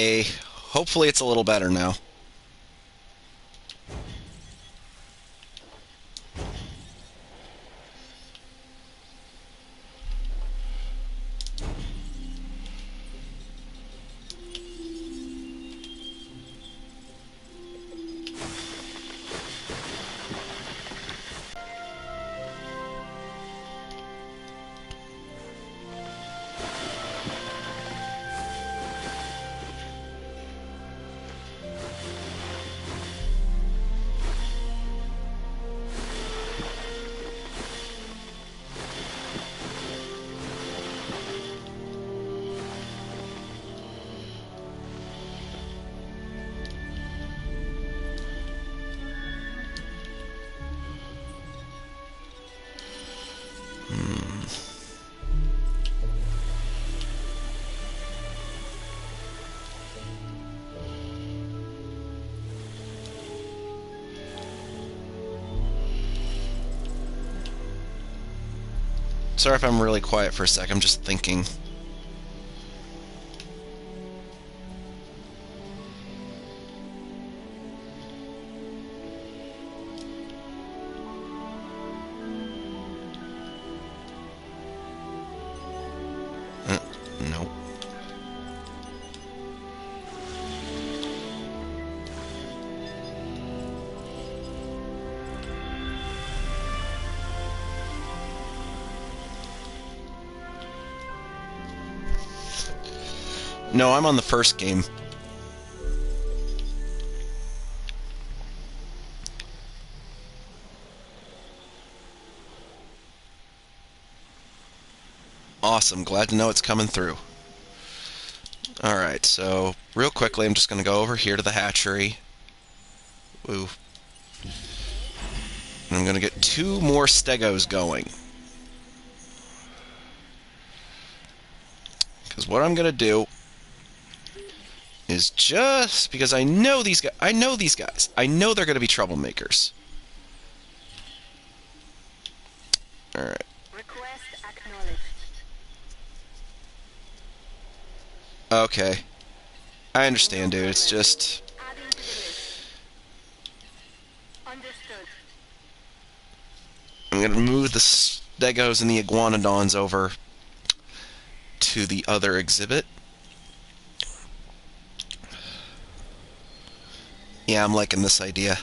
Okay, hopefully it's a little better now. Sorry if I'm really quiet for a sec, I'm just thinking. No. No, I'm on the first game. Awesome, glad to know it's coming through. Alright, so real quickly I'm just going to go over here to the hatchery. Woo. And I'm going to get 2 more stegos going. Because what I'm going to do is just because I know these guys. I know they're going to be troublemakers. Alright. Request acknowledged. Okay. I understand, dude. It's just... Adding to the list. Understood. I'm going to move the stegos and the iguanodons over to the other exhibit. Yeah, I'm liking this idea.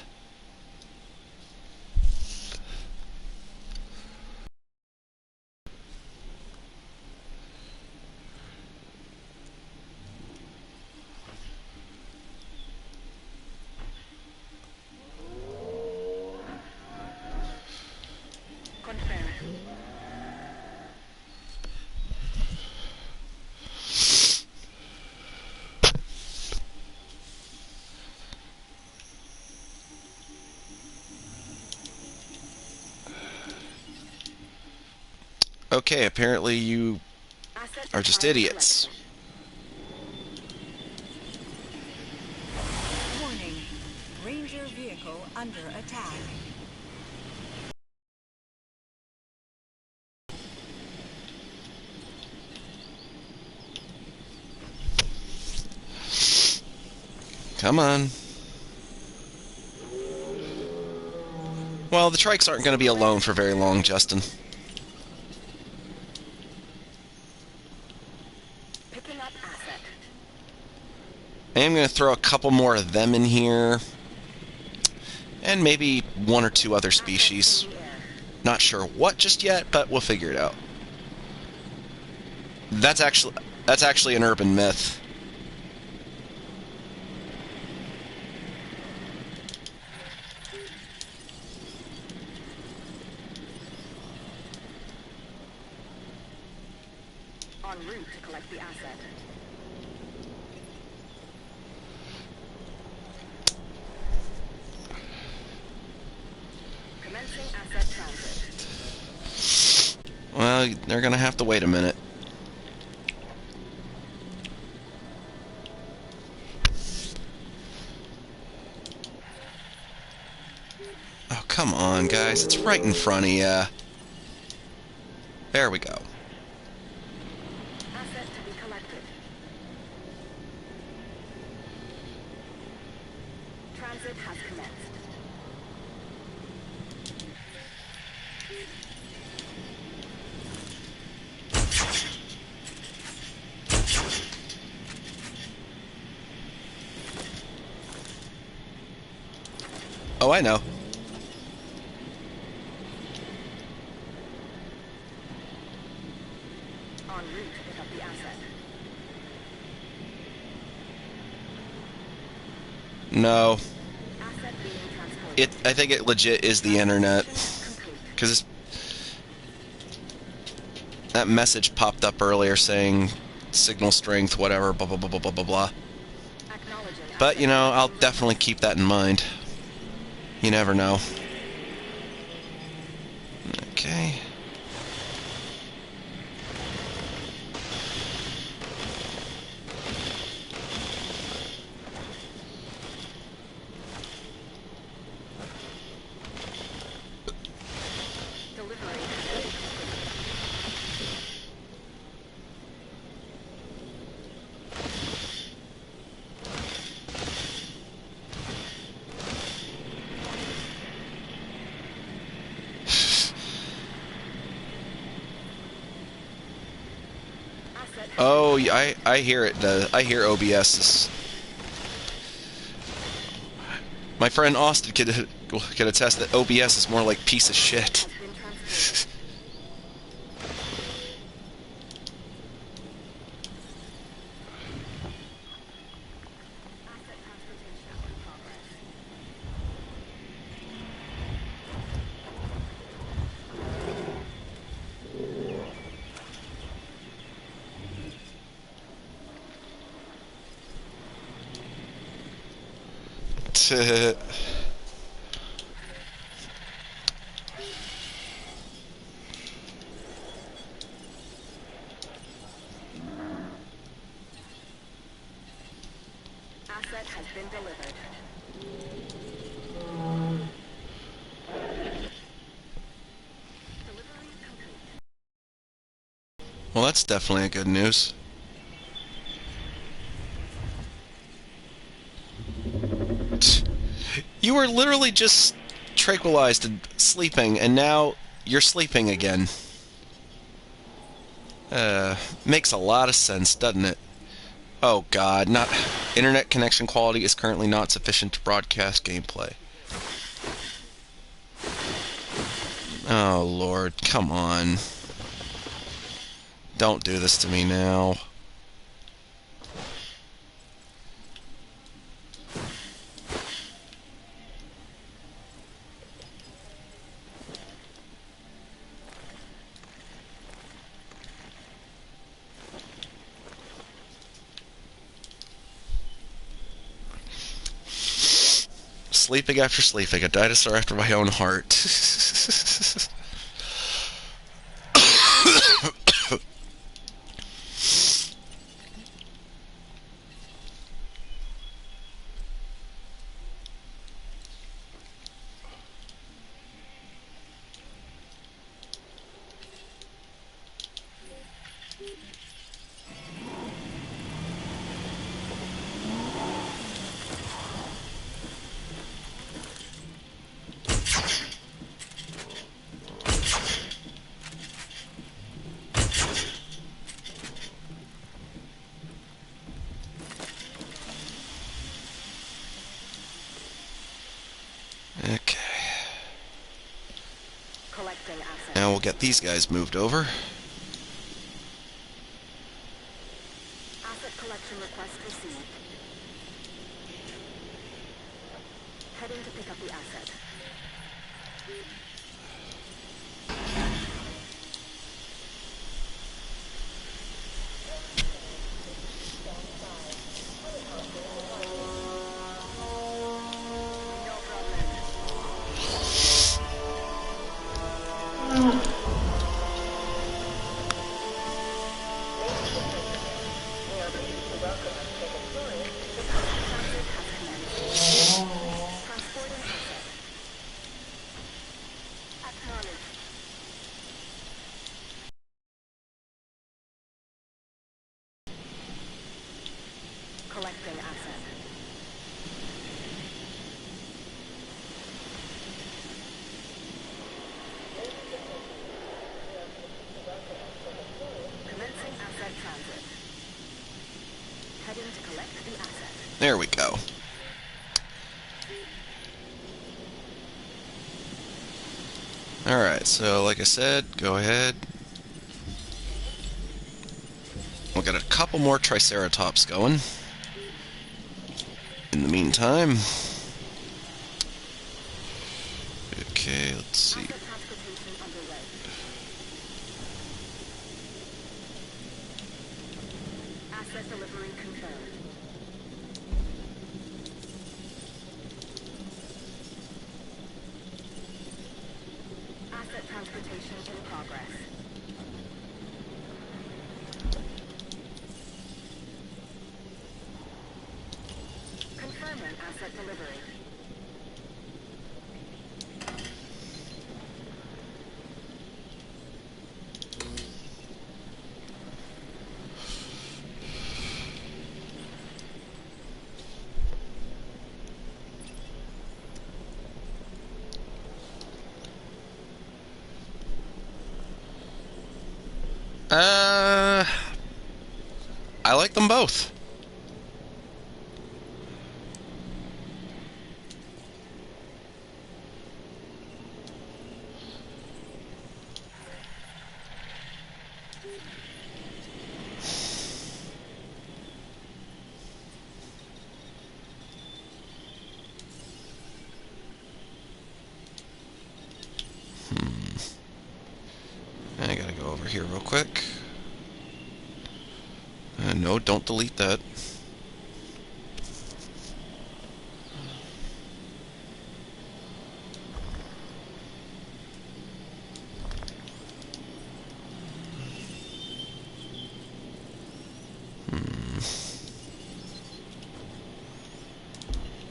Confirmed. Okay, apparently you Asset are just type idiots. selected. Warning. Ranger vehicle under attack. Come on. Well, the trikes aren't going to be alone for very long, Justin. Picking up asset. I am going to throw a couple more of them in here. And maybe 1 or 2 other species. Asset in the air. Not sure what just yet, but we'll figure it out. That's actually an urban myth. En route to collect the asset. Commencing asset transit. Well, they're going to have to wait a minute. Oh, come on, guys. It's right in front of ya. There we go. Asset to be collected. Oh, I know. En route to pick up the asset. No. Asset being transported. I think it legit is the internet. Complete. Because that message popped up earlier saying signal strength, whatever, blah, blah, blah, blah, blah, blah, blah. Acknowledging But, asset I'll connection definitely request. keep that in mind. You never know. Okay. Delivery. Asset. Oh, yeah, I hear it. I hear OBS is... My friend Austin could attest that OBS is more like piece of shit. Has been transported. Asset transportation in progress. Asset has been delivered. Delivery complete. Well, that's definitely a good news. You were literally just tranquilized and sleeping, and now you're sleeping again. Makes a lot of sense, doesn't it? Oh god, not... Internet connection quality is currently not sufficient to broadcast gameplay. Oh lord, come on. Don't do this to me now. Sleeping after sleeping, a dinosaur after my own heart. Okay. Collecting asset. Now we'll get these guys moved over. Asset collection request received. Heading to pick up the asset. No problem. Transit has commenced. Transporting asset. Acknowledged. Collecting asset. Commencing asset transit. Heading to collect the asset. There we go. Alright, so like I said, go ahead. We'll get a couple more Triceratops going. In the meantime... Okay, let's see. Asset transportation underway. Asset delivery confirmed. Asset transportation in progress. Confirming asset delivery. I like them both. I gotta go over here real quick. No, don't delete that.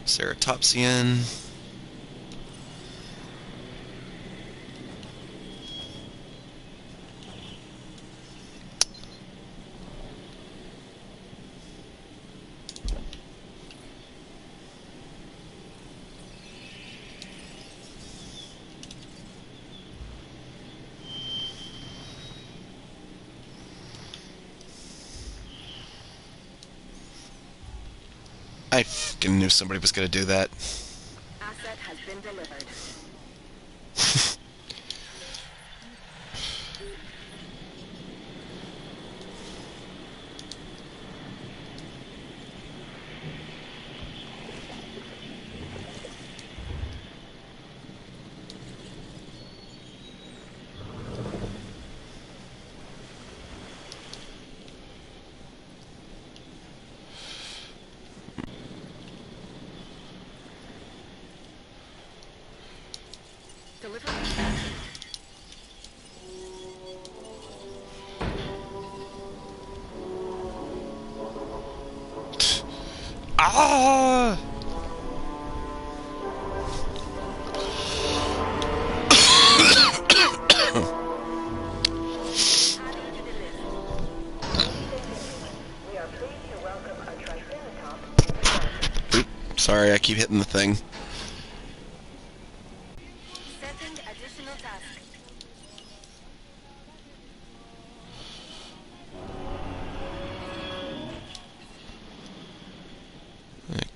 Ceratopsian. I fucking knew somebody was gonna do that. Asset has been delivered. Delivery. Ah! Adding to the list. We are pleased to welcome a Triceratops to the transit. Oop, sorry, I keep hitting the thing. Setting additional task.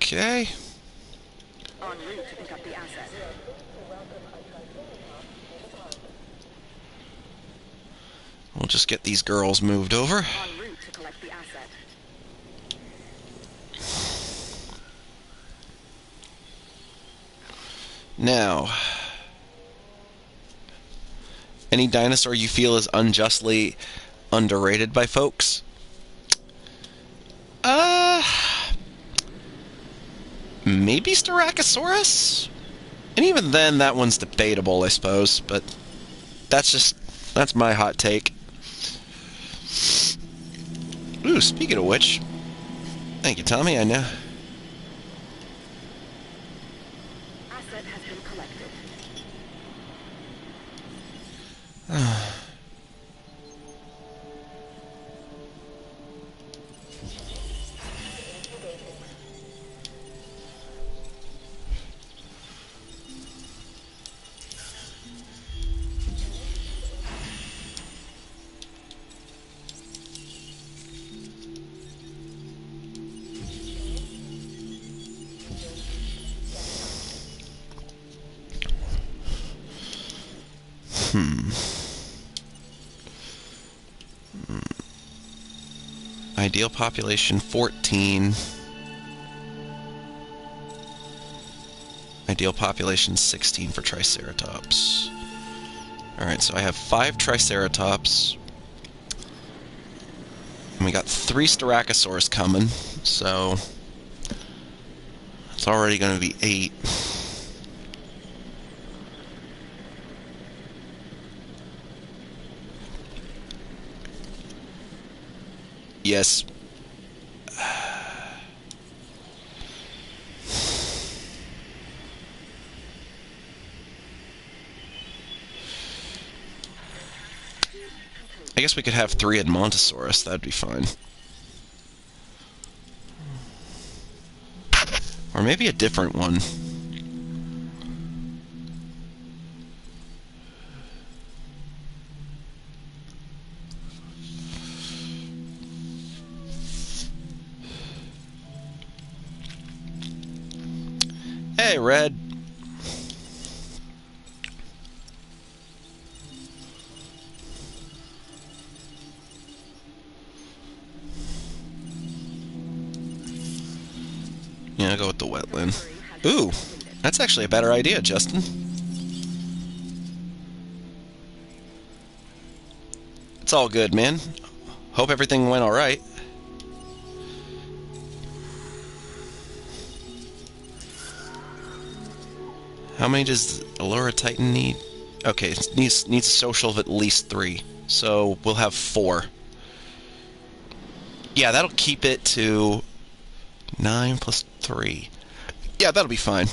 Okay. En route to pick up the asset. We'll just get these girls moved over. En route to collect the asset. Now, any dinosaur you feel is unjustly underrated by folks? Maybe Styracosaurus? And even then, that one's debatable, I suppose, but that's my hot take. Ooh, speaking of which, thank you, Tommy, I know. Asset has been collected. Ideal population 14. Ideal population 16 for Triceratops. Alright, so I have 5 Triceratops. And we got 3 Styracosaurus coming, so it's already going to be 8. Yes. I guess we could have 3 Edmontosaurus. That'd be fine. Or maybe a different one. Hey, Red. Yeah, I'll go with the wetland. Ooh, that's actually a better idea, Justin. It's all good, man. Hope everything went alright. How many does Allura Titan need? Okay, it needs a social of at least 3. So we'll have 4. Yeah, that'll keep it to 9 plus 3. Yeah, that'll be fine.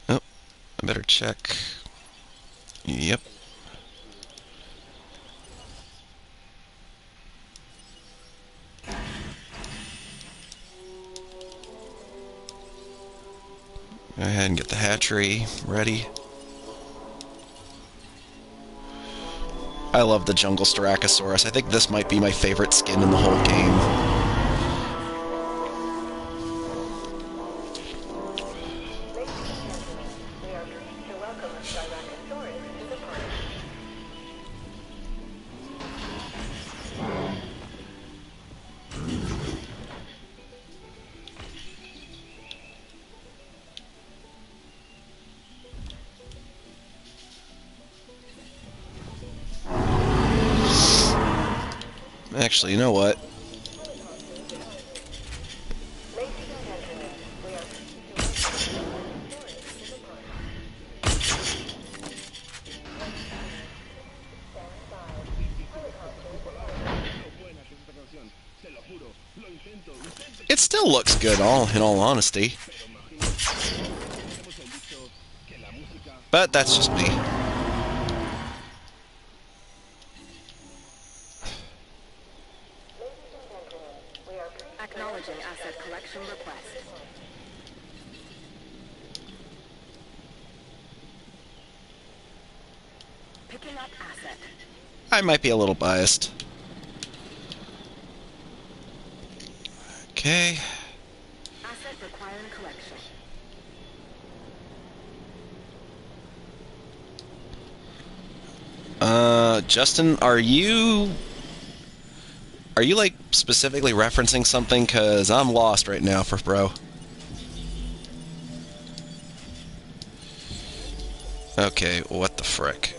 Oh, I better check. Yep. Go ahead and get the hatchery ready. I love the jungle Styracosaurus. I think this might be my favorite skin in the whole game. We are pleased to welcome a Styracosaurus to the party. Actually, you know what? Ladies and gentlemen, we are pleased to welcome a Styracosaurus to the party. Stand by. Helicopter. It still looks good, in all honesty. But that's just me. Acknowledging asset collection request. Picking up asset. I might be a little biased. Okay. Asset requiring collection. Justin, are you like specifically referencing something? 'Cause I'm lost right now for bro. Okay, what the frick?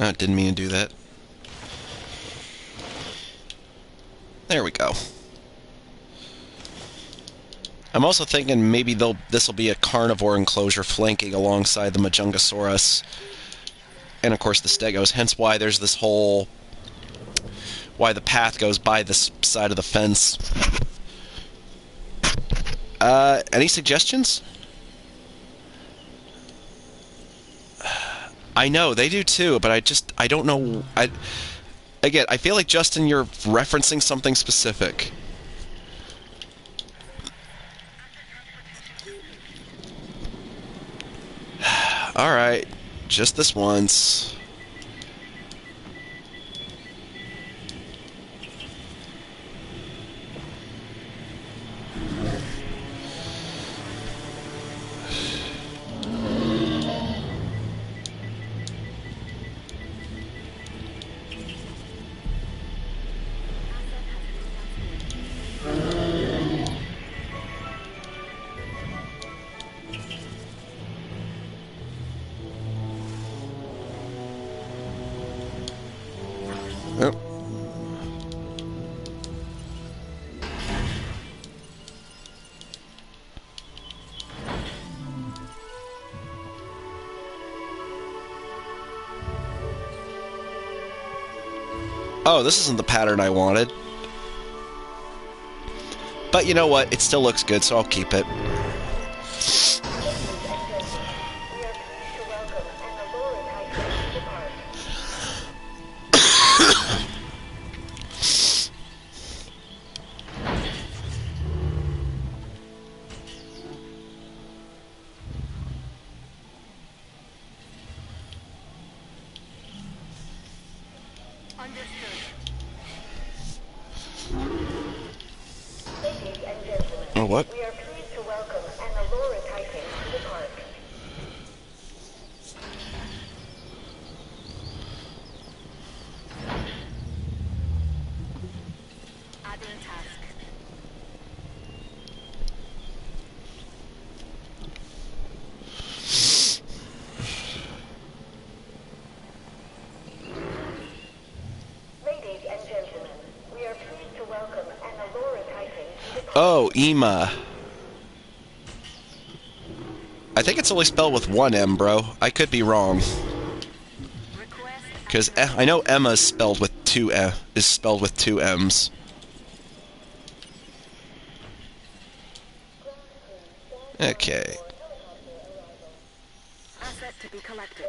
Oh, didn't mean to do that. There we go. I'm also thinking maybe this will be a carnivore enclosure flanking alongside the Majungasaurus. And of course the Stegos, hence why there's this whole... why the path goes by this side of the fence. Any suggestions? I know, they do too, but I don't know... Again, I feel like, Justin, you're referencing something specific. Alright, just this once. Oh. Oh, this isn't the pattern I wanted. But you know what? It still looks good, so I'll keep it. Oh, what? We are pleased to welcome an Allura Titan to the park. Adding task. Ladies and gentlemen, we are pleased to welcome an Allura Titan to the park. Oh, Ema. I think it's only spelled with one M, bro. I could be wrong. Request Because I know Emma is spelled with two M's. Okay. asset to be collected.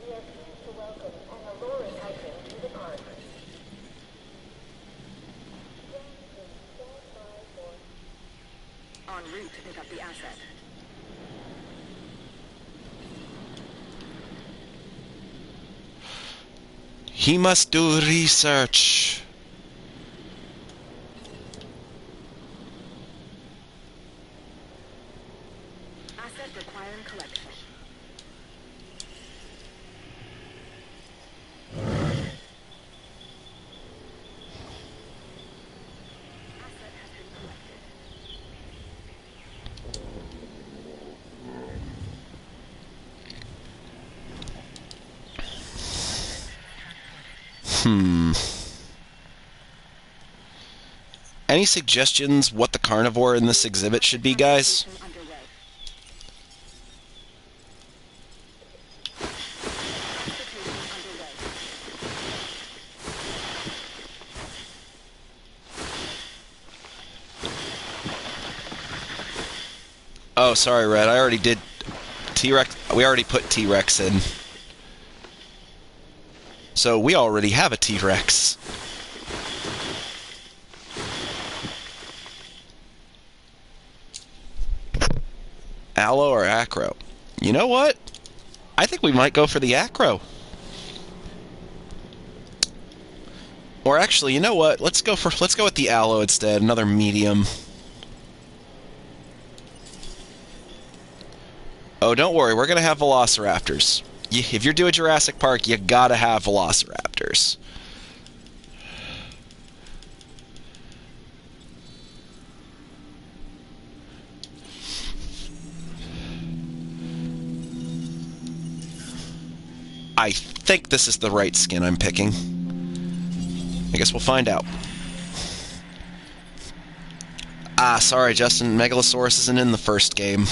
We are pleased to welcome an Allura Titan to the park. En route to pick up the asset. He must do research. Asset requiring collection. Asset has been collected. Any suggestions what the carnivore in this exhibit should be, guys? Investigation underway. Investigation underway. Oh, sorry, Red. I already did T-Rex. We already put T-Rex in. So we already have a T-Rex. Allo or Acro? You know what? I think we might go for the Acro. Or actually, you know what? Let's go with the Allo instead. Another medium. Oh, don't worry. We're gonna have Velociraptors. If you're doing Jurassic Park, you gotta have Velociraptors. I think this is the right skin I'm picking. I guess we'll find out. Ah, sorry, Justin. Megalosaurus isn't in the first game.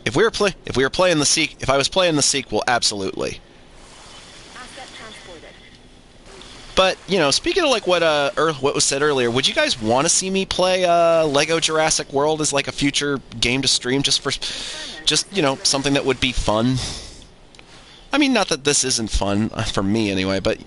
If we were playing the if I was playing the sequel, absolutely. Asset transported. But speaking of like what was said earlier, would you guys want to see me play Lego Jurassic World as like a future game to stream, just something that would be fun? I mean, not that this isn't fun for me anyway, but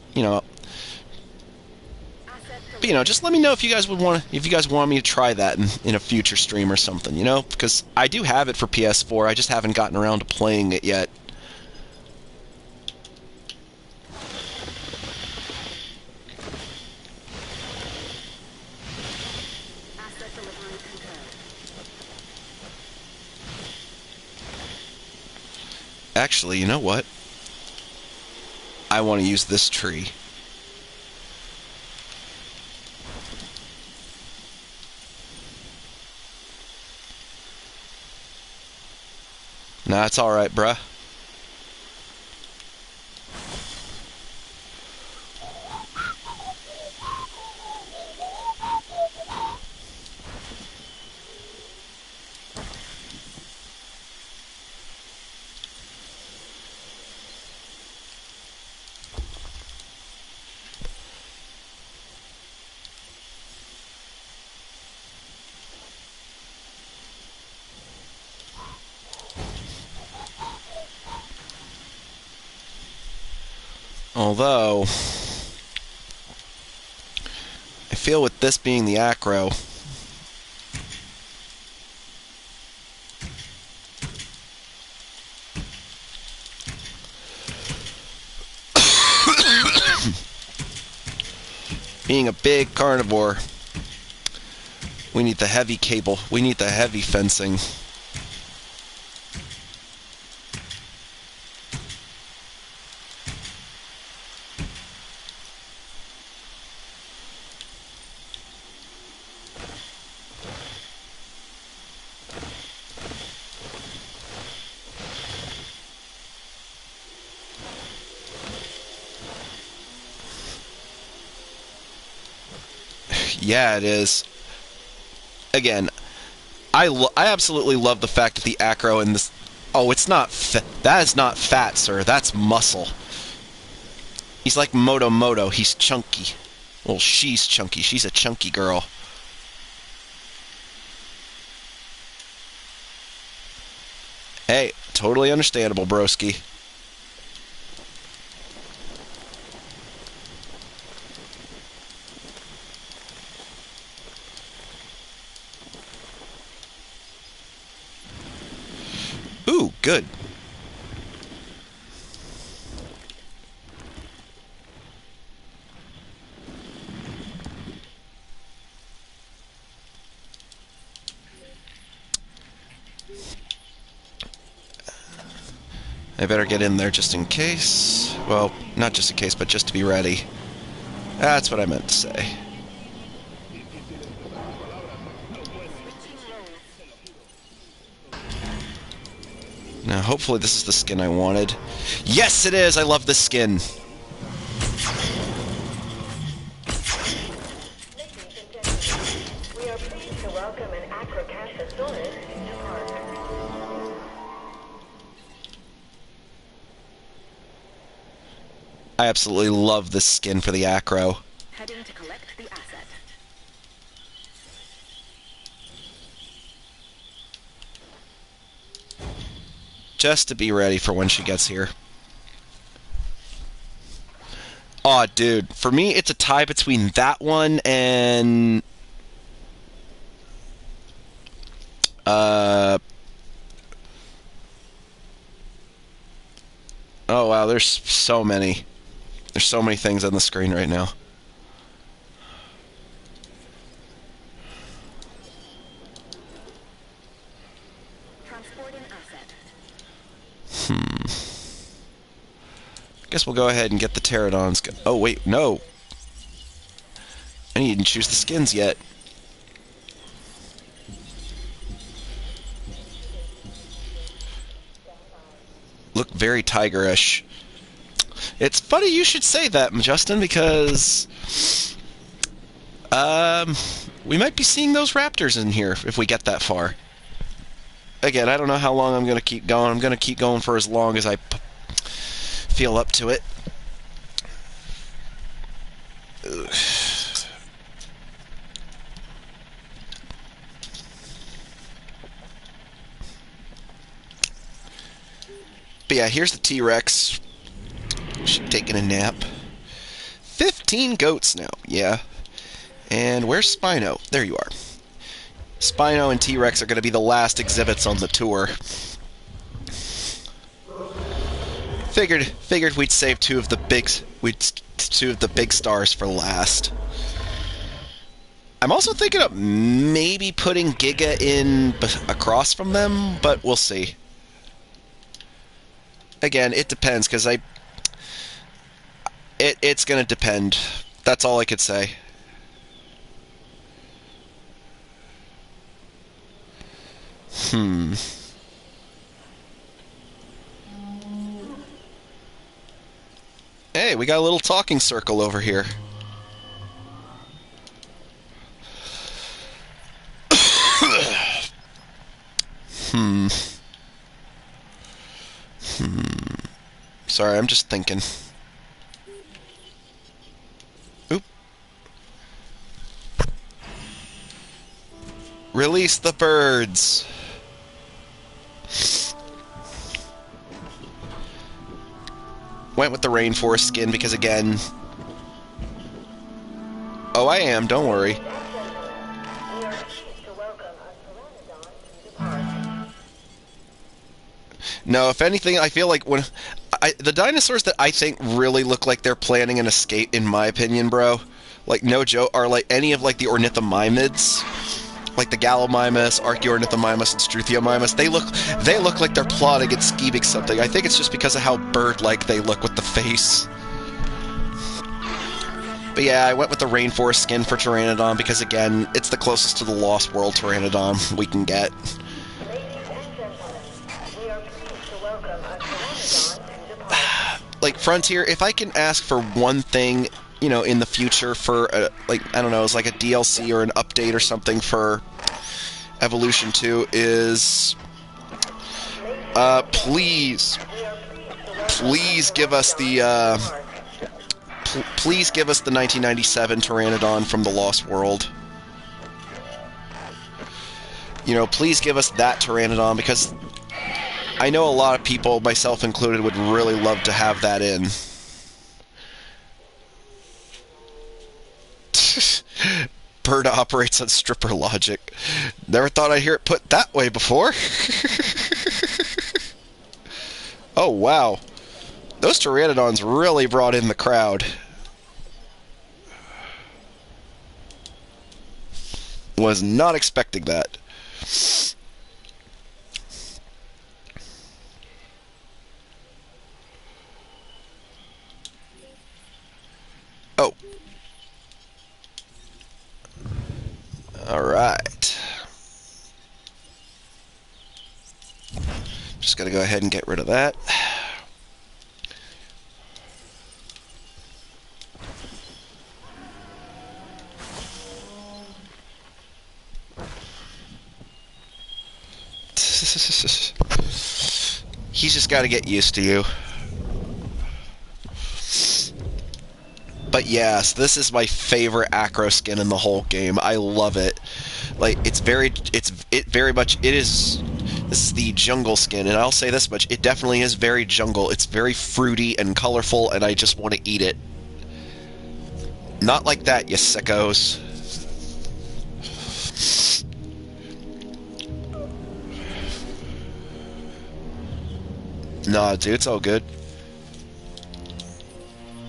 just let me know if you guys want me to try that in a future stream or something, because I do have it for PS4. I just haven't gotten around to playing it yet. Asset delivery confirmed. Actually, you know what? I want to use this tree. Nah, it's alright, bruh. Although, I feel with this being the acro, being a big carnivore, we need the heavy cable. We need the heavy fencing. Yeah, it is. Again, I absolutely love the fact that the acro in this... Oh, it's not... That is not fat, sir. That's muscle. He's like Moto. He's chunky. Well, she's chunky. She's a chunky girl. Hey, totally understandable, broski. Ooh, good. I better get in there just in case. Well, not just in case, but just to be ready. That's what I meant to say. Now, hopefully this is the skin I wanted. Yes, it is! I love this skin. Ladies and gentlemen, we are pleased to welcome an Acrocassasaurus to park. I absolutely love this skin for the acro. Heading to collect the asset. Just to be ready for when she gets here. Aw, dude. For me, it's a tie between that one and... Oh, wow, there's so many. There's so many things on the screen right now. Transporting asset. Guess we'll go ahead and get the pterodons. Oh, wait, no. I didn't even choose the skins yet. Look very tigerish. It's funny you should say that, Justin, because we might be seeing those raptors in here if we get that far. Again, I don't know how long I'm going to keep going. I'm going to keep going for as long as I feel up to it. Ugh. But yeah, here's the T-Rex. Taking a nap. 15 goats now, yeah. And where's Spino? There you are. Spino and T-Rex are going to be the last exhibits on the tour. Figured we'd save two of the big stars for last. I'm also thinking of maybe putting Giga in across from them, but we'll see. Again, it depends, because it's going to depend. That's all I could say. Hey, we got a little talking circle over here. Sorry, I'm just thinking. Oop. Release the birds. Went with the rainforest skin because, again... Oh, I am, don't worry. We are pleased to welcome a pteranodon to the park. No, if anything, I feel like when... the dinosaurs that I think really look like they're planning an escape, in my opinion, bro, like, no joke, are like any of like the ornithomimids. Like the Gallimimus, Archaeornithomimus, and Struthiomimus. They look like they're plotting and scheming something. I think it's just because of how bird-like they look with the face. But yeah, I went with the rainforest skin for Pteranodon because, again, it's the closest to the Lost World Pteranodon we can get. Ladies and gentlemen, we are pleased to welcome a pteranodon to the park. Like, Frontier, if I can ask for one thing, you know, in the future for, like, I don't know, it's like a DLC or an update or something for Evolution 2 is, please give us the, please give us the 1997 Pteranodon from the Lost World. You know, please give us that Pteranodon, because I know a lot of people, myself included, would really love to have that in. Bird operates on stripper logic. Never thought I'd hear it put that way before. Oh, wow. Those Pteranodons really brought in the crowd. Was not expecting that. Oh. Alright. Just gotta go ahead and get rid of that. He's just gotta get used to you. But yes, this is my favorite Acro skin in the whole game. I love it. Like, it is, this is the jungle skin, and I'll say this much, it definitely is very jungle. It's very fruity and colorful, and I just want to eat it. Not like that, you sickos. Nah, dude, it's all good.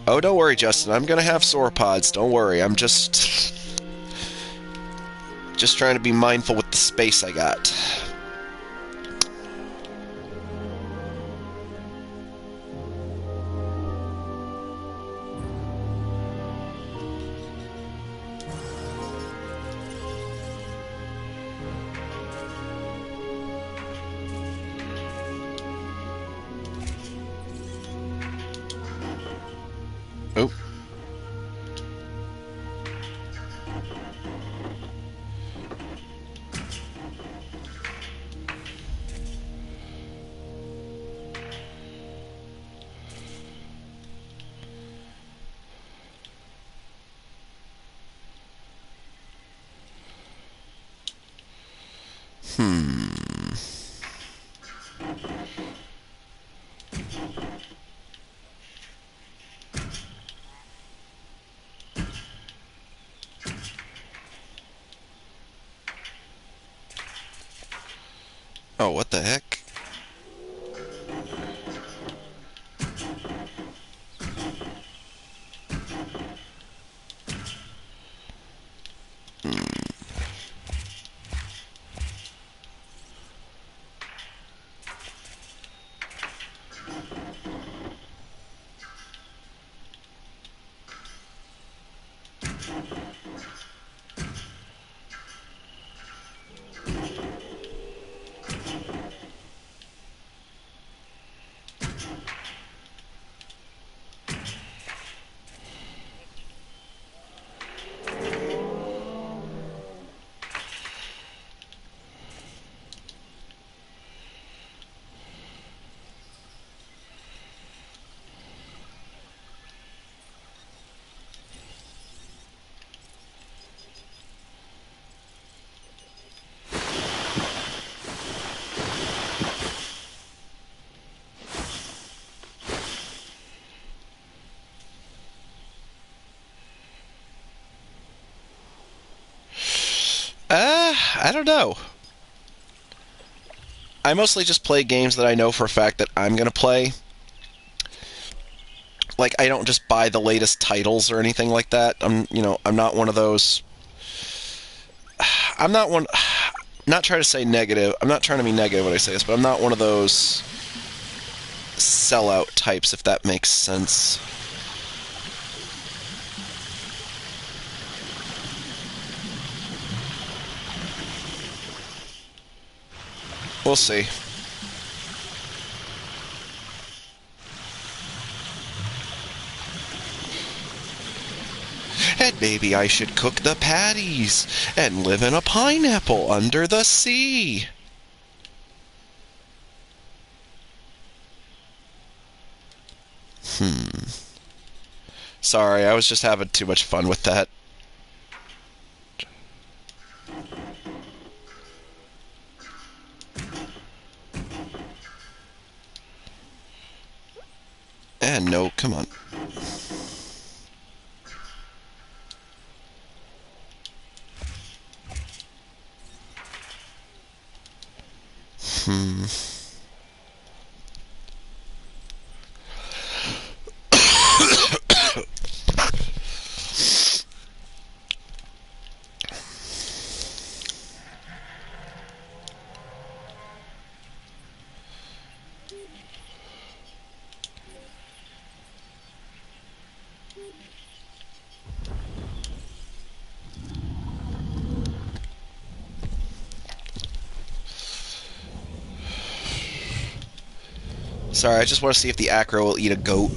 Oh, don't worry, Justin. I'm gonna have sauropods. Don't worry. I'm just trying to be mindful with the space I got. Oh, what the heck? I don't know. I mostly just play games that I know for a fact that I'm going to play. Like, I don't just buy the latest titles or anything like that. I'm not one of those. I'm not one. Not trying to say negative. I'm not trying to be negative when I say this, but I'm not one of those sellout types, if that makes sense. We'll see. And maybe I should cook the patties and live in a pineapple under the sea. Sorry, I was just having too much fun with that. And no, come on. Sorry, I just want to see if the acro will eat a goat.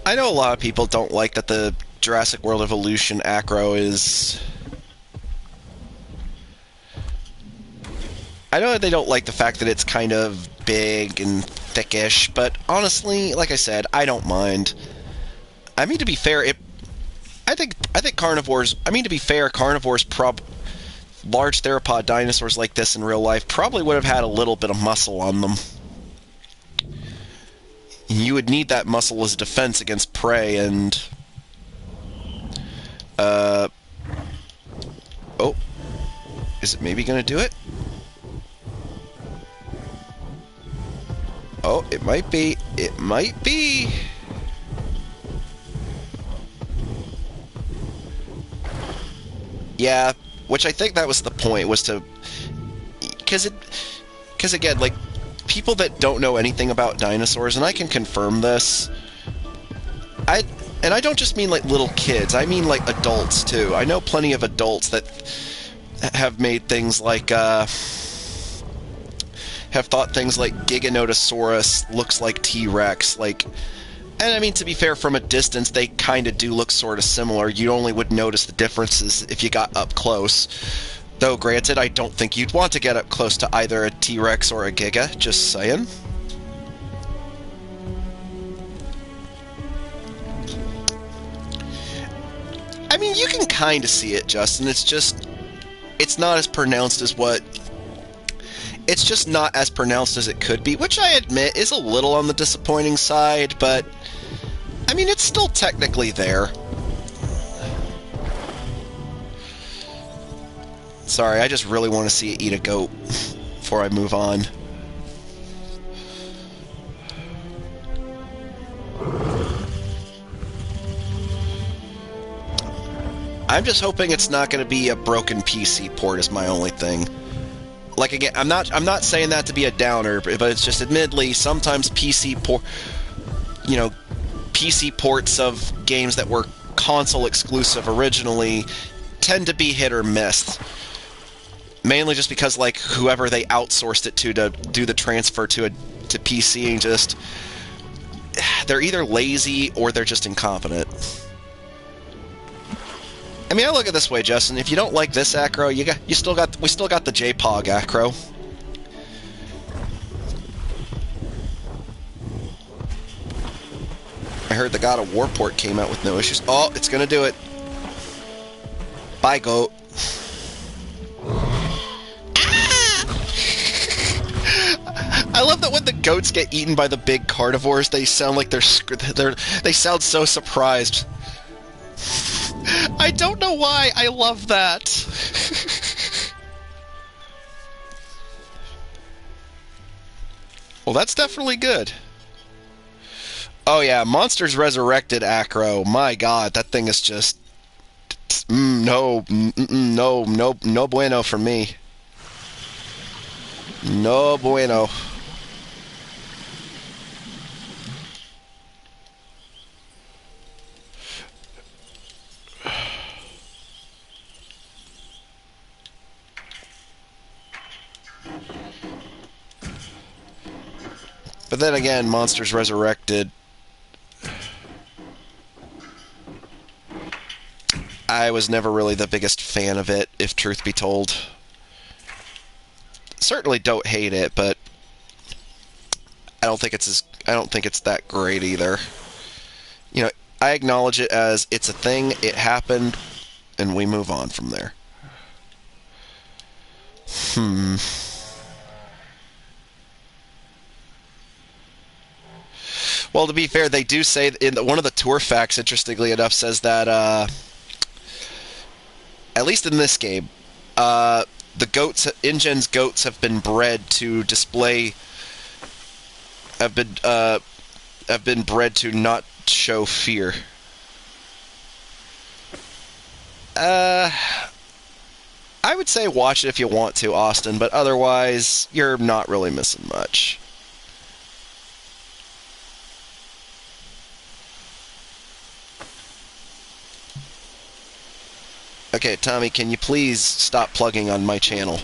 I know a lot of people don't like that the Jurassic World Evolution acro is... I know that they don't like the fact that it's kind of big and thickish, but honestly, like I said, I don't mind. I mean, to be fair, I think carnivores... I mean, to be fair, carnivores large theropod dinosaurs like this in real life probably would have had a little bit of muscle on them. You would need that muscle as defense against prey, and... Oh. Is it maybe going to do it? Oh, it might be. It might be. Yeah, which I think that was the point, was to... Because again, like, people that don't know anything about dinosaurs, and I can confirm this, and I don't just mean like little kids, I mean like adults too. I know plenty of adults that have made things like have thought things like Giganotosaurus looks like T-Rex, like, and I mean, to be fair, from a distance, they kind of do look sort of similar. You only would notice the differences if you got up close. Though, granted, I don't think you'd want to get up close to either a T-Rex or a Giga, just saying. I mean, you can kind of see it, Justin. It's just, it's not as pronounced as what... It's just not as pronounced as it could be, which I admit is a little on the disappointing side, but... I mean, it's still technically there. Sorry, I just really want to see it eat a goat before I move on. I'm just hoping it's not going to be a broken PC port is my only thing. Like, again, I'm not saying that to be a downer, but it's just, admittedly, sometimes PC ports of games that were console exclusive originally tend to be hit or miss. Mainly just because, like, whoever they outsourced it to do the transfer to PC, and just, they're either lazy or they're just incompetent. I mean, I look at it this way, Justin. If you don't like this acro, we still got the JPOG acro. I heard the God of War port came out with no issues. Oh, it's gonna do it. Bye, goat. I love that when the goats get eaten by the big carnivores, they sound like they sound so surprised. I don't know why. I love that. Well, that's definitely good. Oh yeah, Monsters Resurrected acro. My God, that thing is just no bueno for me. No bueno. But then again, Monsters Resurrected, I was never really the biggest fan of it, if truth be told. Certainly don't hate it, but I don't think it's that great either. You know, I acknowledge it as it's a thing, it happened, and we move on from there. Well, to be fair, they do say in one of the tour facts, interestingly enough, says that at least in this game, the goats, InGen's goats, have been bred to display, have been bred to not show fear. I would say watch it if you want to, Austin, but otherwise, you're not really missing much. Okay, Tommy, can you please stop plugging on my channel?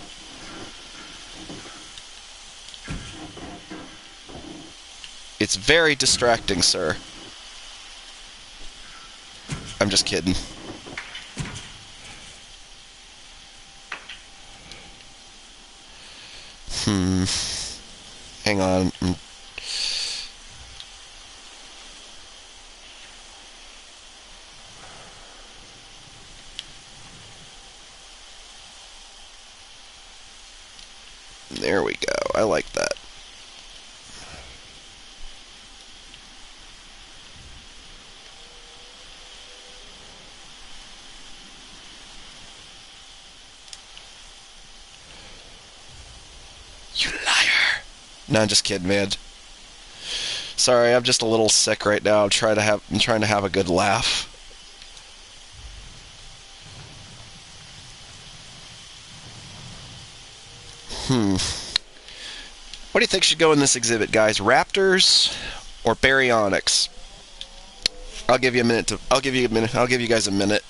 It's very distracting, sir. I'm just kidding. Hang on. There we go. I like that. You liar. No, I'm just kidding, man. Sorry, I'm just a little sick right now. I'm trying to have a good laugh. What do you think should go in this exhibit, guys? Raptors or baryonyx? I'll give you a minute. I'll give you guys a minute.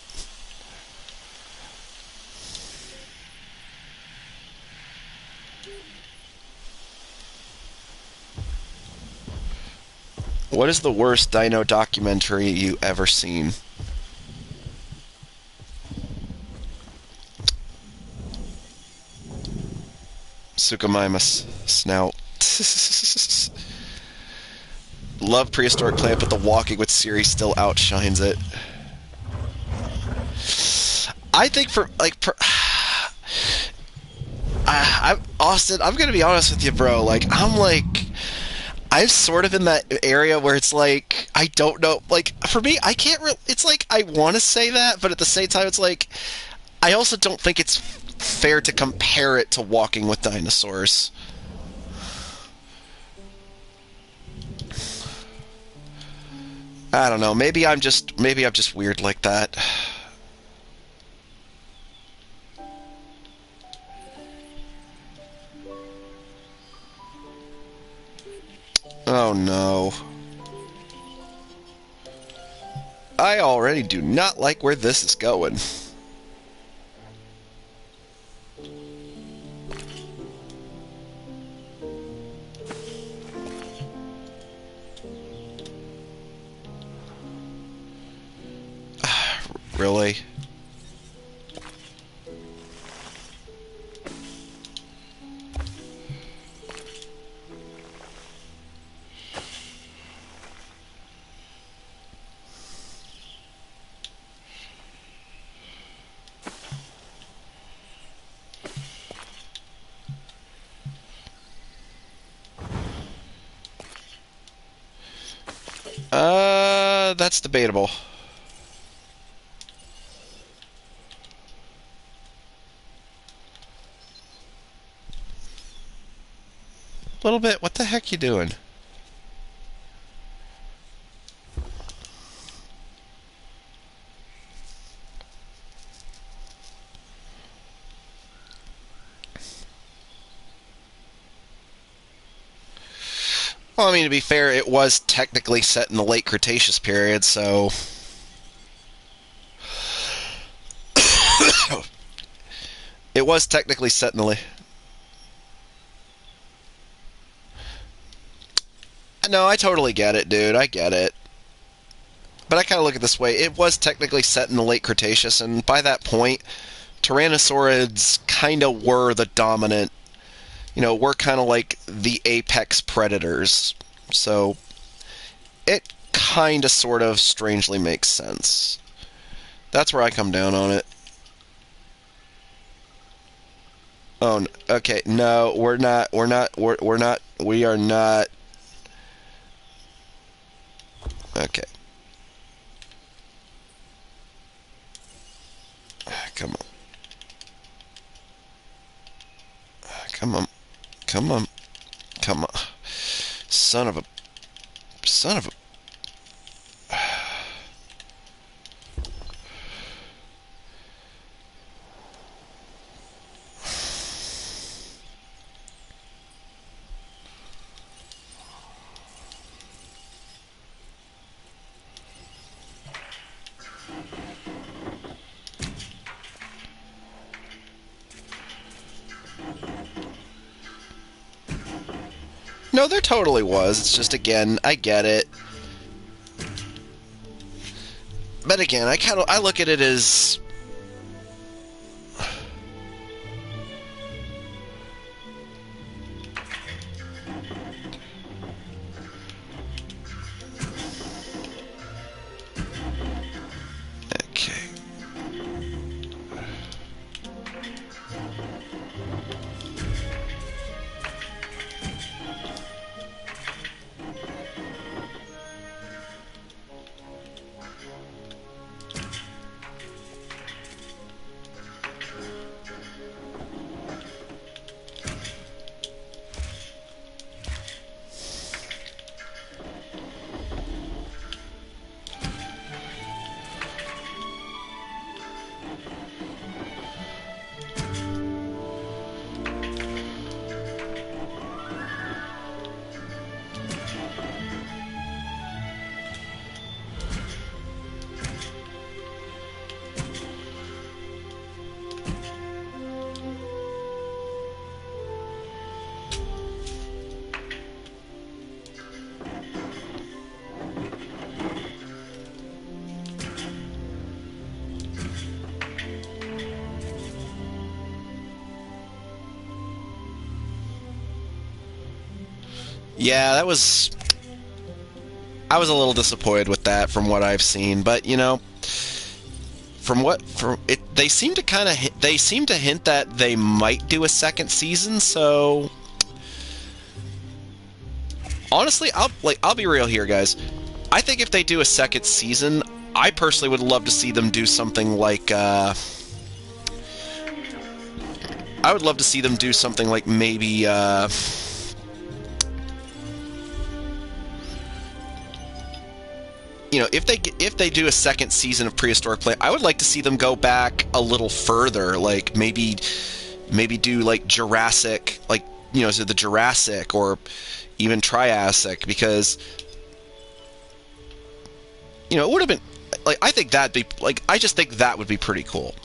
What is the worst dino documentary you ever seen? Suchomimus snout. Love prehistoric plant, but the walking with Siri still outshines it. I think for like, I'm Austin. I'm gonna be honest with you, bro. I'm sort of in that area where it's like I don't know. Like for me, I can't. It's like I want to say that, but at the same time, it's like I also don't think it's fair to compare it to Walking with Dinosaurs. I don't know. Maybe I'm just weird like that. Oh no. I already do not like where this is going. Really? That's debatable. A little bit. What the heck you doing? Well, I mean, to be fair, it was technically set in the late Cretaceous period, so... It was technically set in the late... No, I totally get it, dude. I get it. But I kind of look at it this way. It was technically set in the late Cretaceous, and by that point, Tyrannosaurids kind of were the dominant... we're kind of like the apex predators. So, it kind of sort of strangely makes sense. That's where I come down on it. Oh, okay. No, we're not. We are not. Okay. Come on. Come on. Come on. Come on. Son of a... No, there totally was. It's just, again, I get it. But again, I look at it as... Okay. Yeah, that was. I was a little disappointed with that from what I've seen, but you know, from it, they seem to they seem to hint that they might do a second season. So honestly, I'll be real here, guys. I think if they do a second season, I personally would love to see them do something like. I would love to see them do something like maybe. You know, if they do a second season of Prehistoric Planet, I would like to see them go back a little further, like maybe do like Jurassic, like you know, so the Jurassic or even Triassic, because you know it would have been like I think that'd be like I just think that would be pretty cool.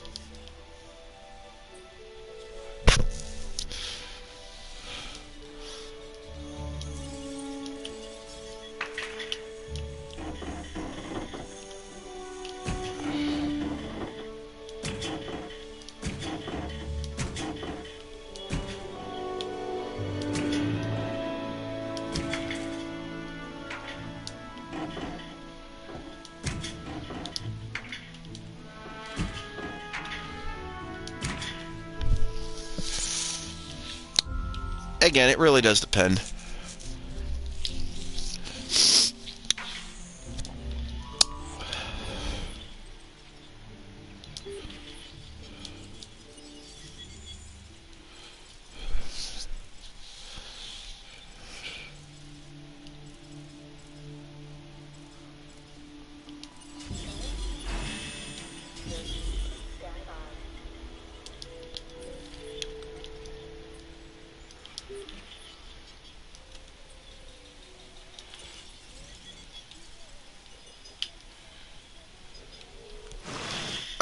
Again, it really does depend.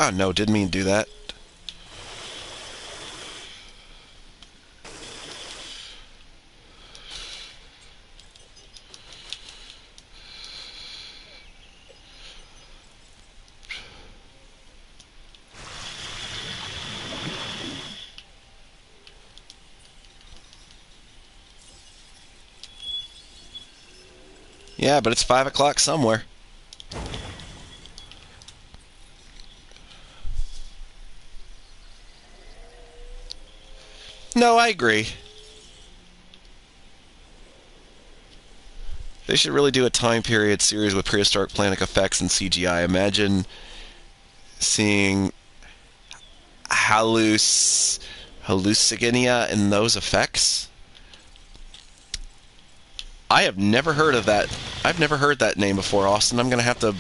Oh no, didn't mean to do that. Yeah, but it's 5 o'clock somewhere. No, I agree. They should really do a time period series with prehistoric planet effects and CGI. Imagine seeing hallucigenia in those effects. I have never heard of that. I've never heard that name before, Austin. I'm gonna have to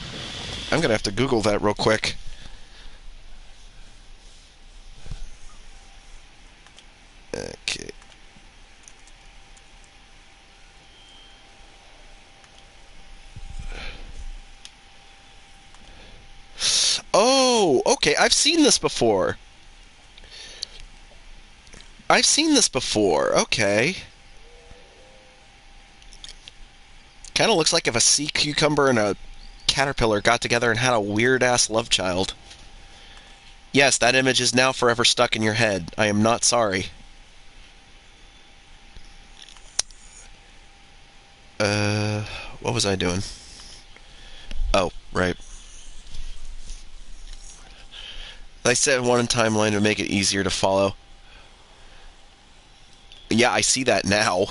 Google that real quick. Okay. Oh, okay. I've seen this before. I've seen this before. Okay. Kind of looks like if a sea cucumber and a caterpillar got together and had a weird-ass love child. Yes, that image is now forever stuck in your head. I am not sorry. What was I doing? Oh, right. I said one timeline to make it easier to follow. Yeah, I see that now.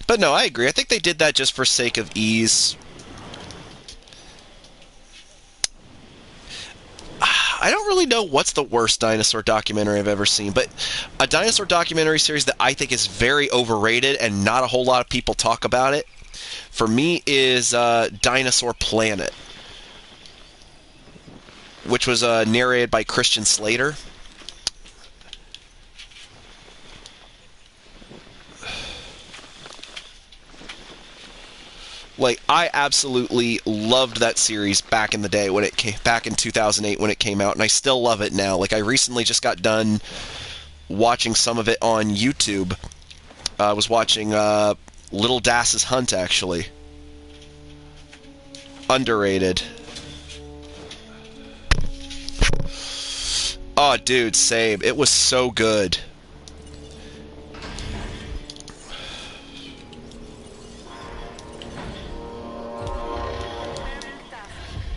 But no, I agree. I think they did that just for sake of ease. I don't really know what's the worst dinosaur documentary I've ever seen, but a dinosaur documentary series that I think is very overrated and not a whole lot of people talk about it, for me, is Dinosaur Planet, which was narrated by Christian Slater. Like, I absolutely loved that series back in the day when it came back in 2008 when it came out, and I still love it now. Like, I recently just got done watching some of it on YouTube. I was watching Little Das's Hunt, actually. Underrated. Oh, dude, same. It was so good.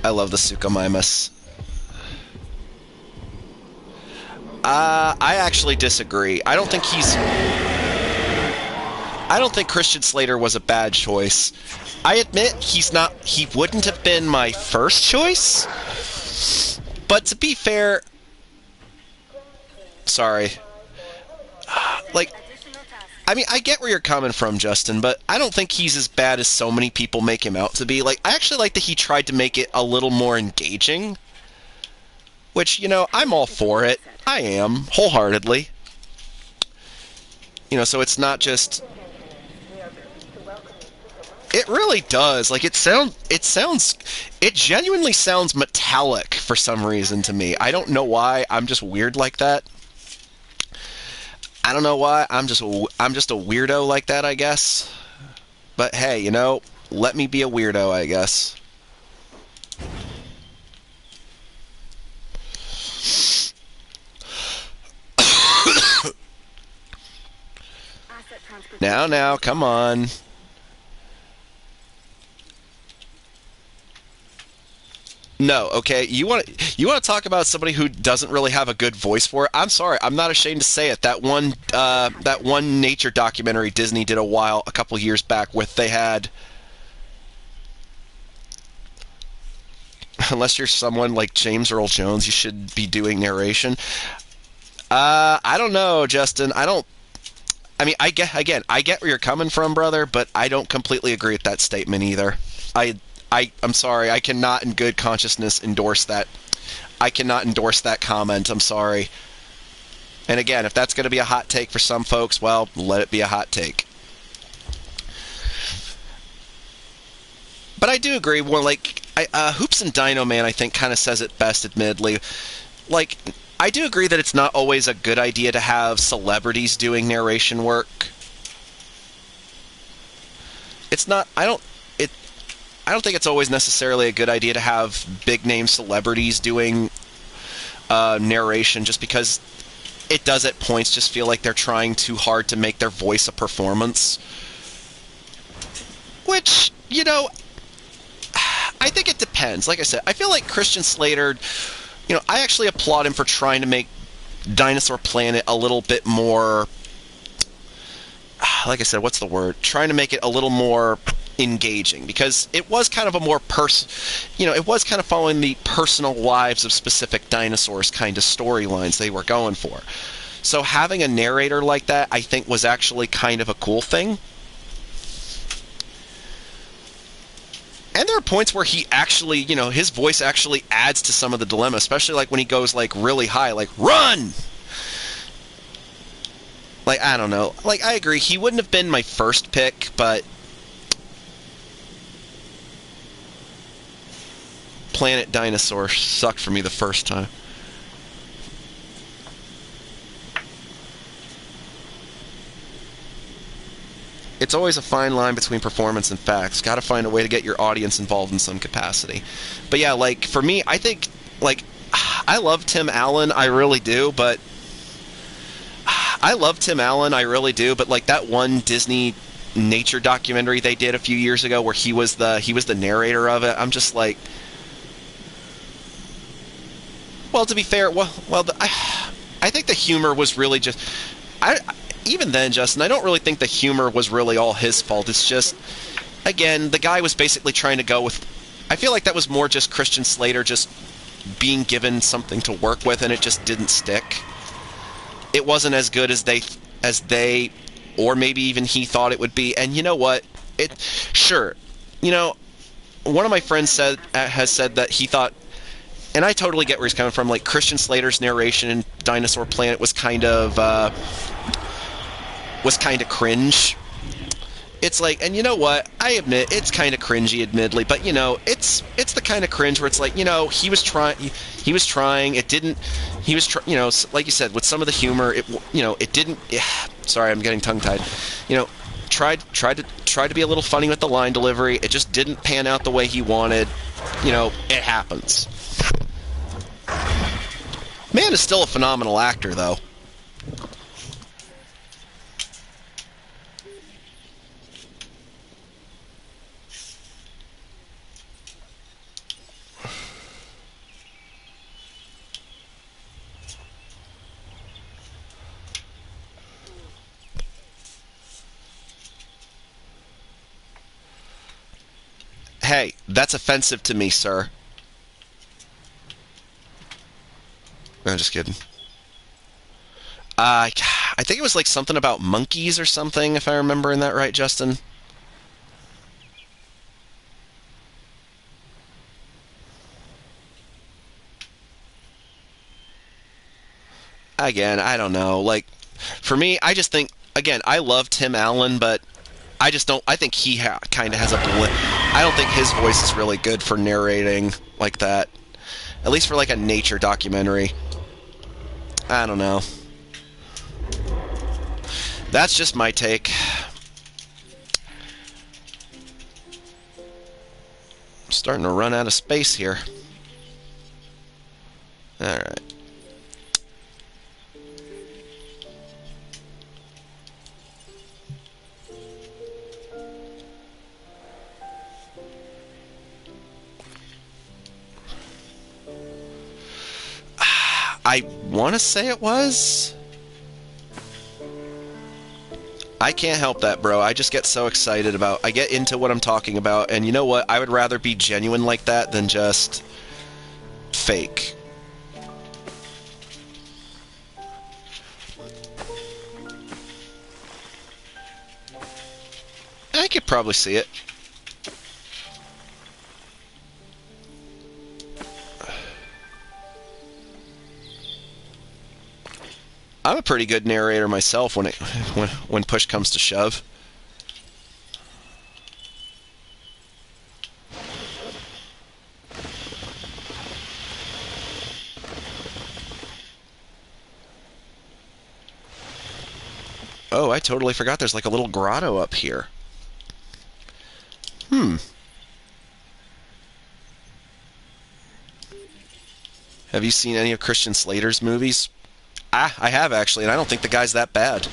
I love the Suchomimus. I actually disagree. I don't think Christian Slater was a bad choice. I admit he wouldn't have been my first choice. But to be fair, sorry. Like, I mean, I get where you're coming from, Justin, but I don't think he's as bad as so many people make him out to be. Like, I actually like that he tried to make it a little more engaging. Which, you know, I'm all for it. I am, wholeheartedly. You know, so it's not just... It really does. Like, it genuinely sounds metallic for some reason to me. I don't know why. I'm just weird like that. I don't know why. I'm just a weirdo like that, I guess. But hey, you know, let me be a weirdo, I guess. Now, come on. No, okay. You want to talk about somebody who doesn't really have a good voice for it? I'm sorry. I'm not ashamed to say it. That one nature documentary Disney did a couple years back, with they had. Unless you're someone like James Earl Jones, you should be doing narration. I don't know, Justin. I mean, I get where you're coming from, brother, but I don't completely agree with that statement either. I'm sorry. I cannot in good consciousness endorse that. I cannot endorse that comment. I'm sorry. And again, if that's going to be a hot take for some folks, well, let it be a hot take. But I do agree. Well, like, Hoops and Dino Man, I think, kind of says it best, admittedly. Like, I do agree that it's not always a good idea to have celebrities doing narration work. It's not. I don't think it's always necessarily a good idea to have big-name celebrities doing narration, just because it does at points just feel like they're trying too hard to make their voice a performance. Which, you know, I think it depends. Like I said, I feel like Christian Slater, you know, I actually applaud him for trying to make Dinosaur Planet a little bit more, like I said, what's the word? Trying to make it a little more engaging, because it was kind of a more it was kind of following the personal lives of specific dinosaurs kind of storylines they were going for. So having a narrator like that, I think, was actually kind of a cool thing. And there are points where he actually, you know, his voice actually adds to some of the dilemma, especially like when he goes like really high, like run. Like, I don't know. Like, I agree, he wouldn't have been my first pick, but Planet Dinosaur sucked for me the first time. It's always a fine line between performance and facts. Got to find a way to get your audience involved in some capacity. But yeah, like, for me, I think, like, I love Tim Allen, I really do, but like, that one Disney nature documentary they did a few years ago where he was the narrator of it, I'm just like, well, to be fair, I think the humor was really just... Even then, Justin, I don't really think the humor was really all his fault. It's just, again, the guy was basically trying to go with... I feel like that was more just Christian Slater just being given something to work with, and it just didn't stick. It wasn't as good as they, or maybe even he thought it would be. And you know what? Sure. You know, one of my friends has said that he thought... And I totally get where he's coming from. Like, Christian Slater's narration in Dinosaur Planet was kind of cringe. It's like, and you know what? I admit it's kind of cringy, admittedly, but you know, it's the kind of cringe where it's like, you know, he was trying. It didn't. You know, like you said, with some of the humor, it didn't. Sorry, I'm getting tongue-tied. You know, tried to be a little funny with the line delivery. It just didn't pan out the way he wanted. You know, it happens. Man is still a phenomenal actor, though. Hey, that's offensive to me, sir. I'm just kidding. I think it was like something about monkeys or something, if I remember in that right, Justin. Again, I don't know. Like, for me, I just think, again, I love Tim Allen, but I just don't. I think he kind of has a blip. I don't think his voice is really good for narrating like that. At least for like a nature documentary. I don't know. That's just my take. I'm starting to run out of space here. Alright. I want to say it was. I can't help that, bro. I just get so excited about... I get into what I'm talking about, and you know what? I would rather be genuine like that than just fake. I could probably see it. I'm a pretty good narrator myself when push comes to shove. Oh, I totally forgot there's like a little grotto up here. Have you seen any of Christian Slater's movies? I have actually, and I don't think the guy's that bad.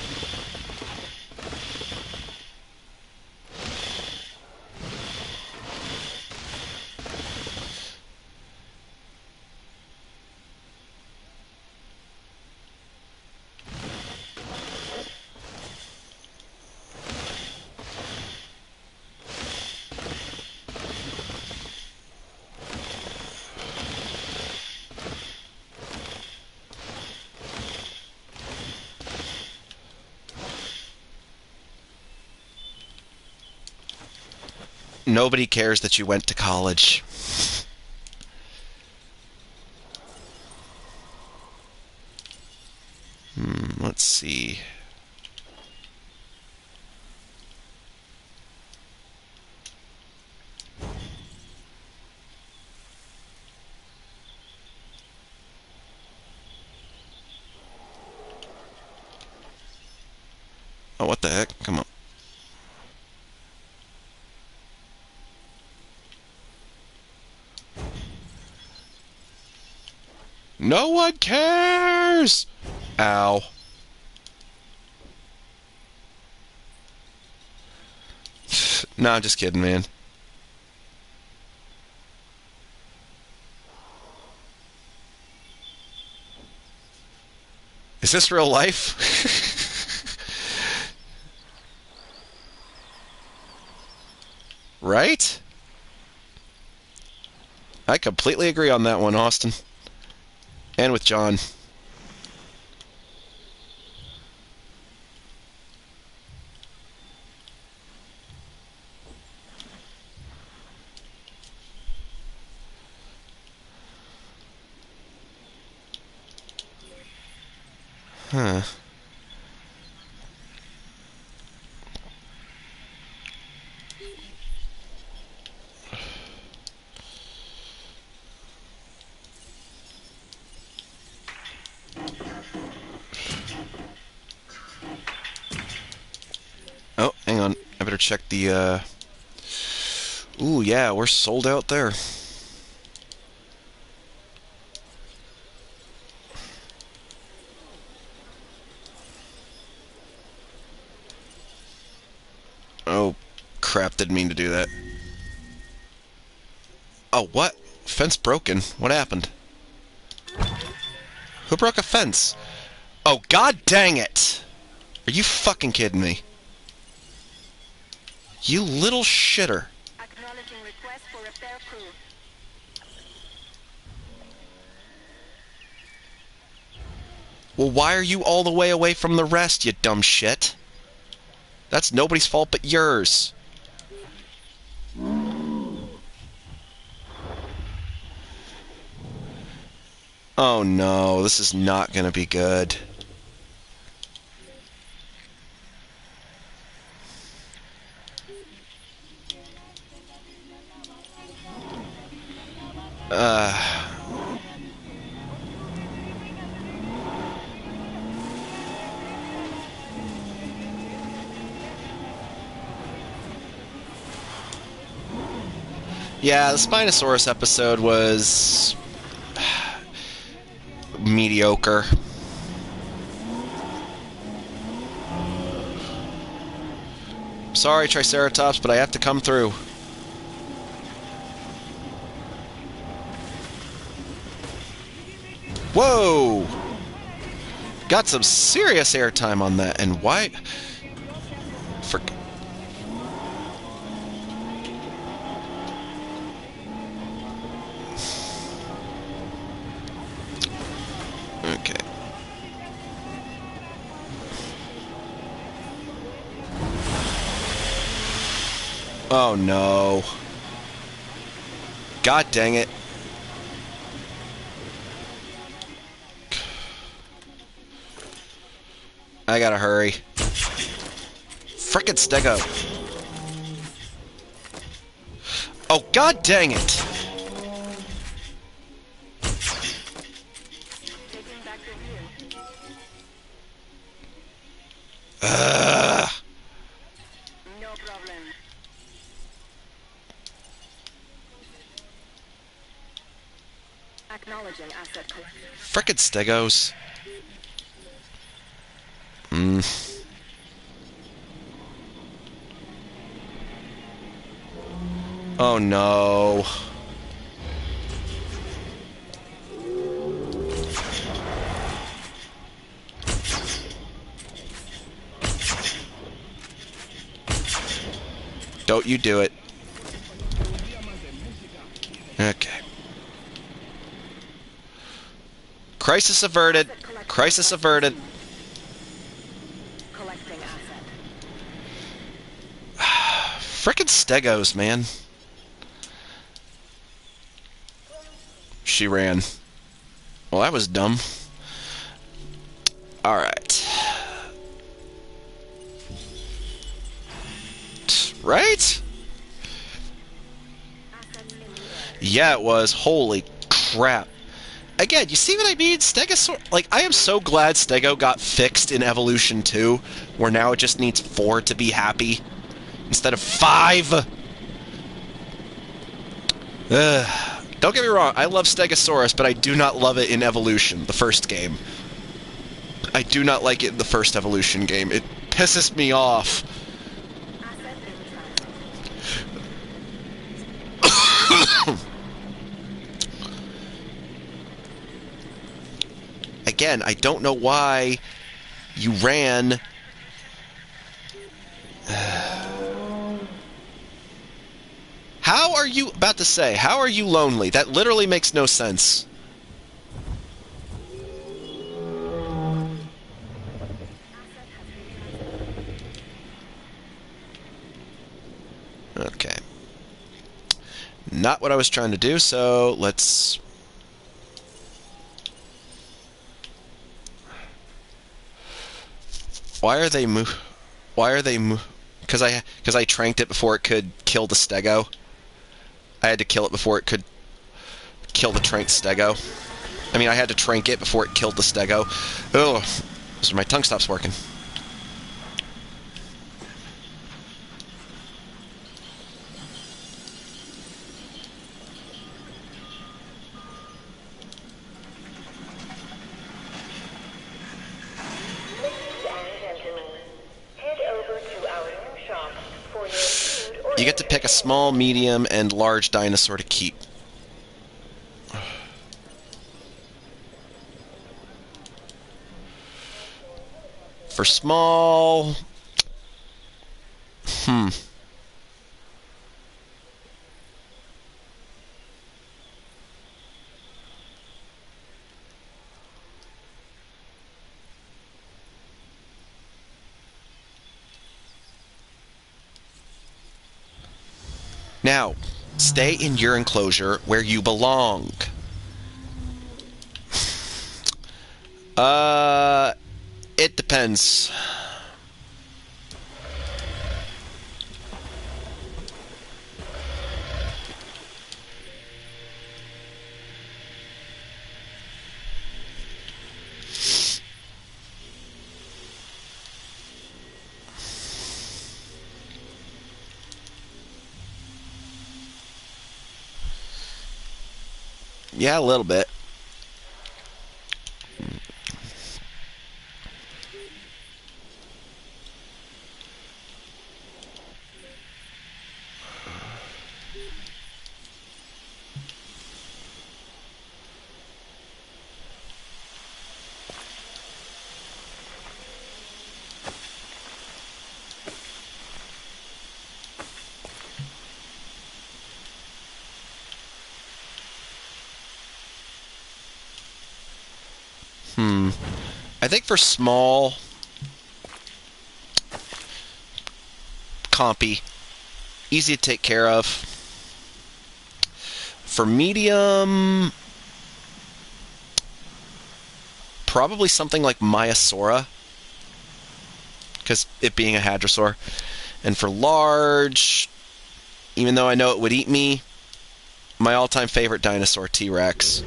Nobody cares that you went to college. Let's see. Oh, what the heck? Come on. No one cares! Ow. No, I'm just kidding, man. Is this real life? Right? I completely agree on that one, Austin. And with John. Huh. Oh, hang on. I better check the, Ooh, yeah, we're sold out there. Oh, crap, didn't mean to do that. Oh, what? Fence broken. What happened? Who broke a fence? Oh, god dang it! Are you fucking kidding me? You little shitter. Acknowledging request a fair crew. Well, why are you all the way away from the rest, you dumb shit? That's nobody's fault but yours. Oh no, this is not gonna be good. Yeah, the Spinosaurus episode was mediocre. Sorry, Triceratops, but I have to come through. Whoa! Got some serious airtime on that, and why? Okay. Oh no. God dang it. I gotta hurry. Frickin' Stego. Oh, god dang it. Taking back the view. No problem. Acknowledging asset collection. Frickin' Stegos. Oh no. Don't you do it. Okay. Crisis averted. Crisis averted. Collecting asset. Frickin' Stegos, man. She ran. Well, that was dumb. Alright. Right? Yeah, it was. Holy crap. Again, you see what I mean? Stegosaur... Like, I am so glad Stego got fixed in Evolution 2, where now it just needs 4 to be happy, instead of 5! Don't get me wrong, I love Stegosaurus, but I do not love it in Evolution, the first game. I do not like it in the first Evolution game. It pisses me off. Asset in transit. Again, I don't know why you ran... How are you... About to say, how are you lonely? That literally makes no sense. Okay. Not what I was trying to do, so let's... Why are they Because I tranked it before it could kill the Stego. I had to kill it before it could kill the tranked Stego. I mean, I had to trank it before it killed the Stego. Oh, so my tongue stops working. You get to pick a small, medium, and large dinosaur to keep. For small... Now, stay in your enclosure where you belong. It depends. Yeah, a little bit. I think for small compy, easy to take care of. For medium, probably something like Maiasaura, because it being a hadrosaur. And for large, even though I know it would eat me, my all-time favorite dinosaur, T-Rex.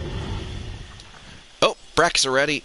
Oh, Brax are ready.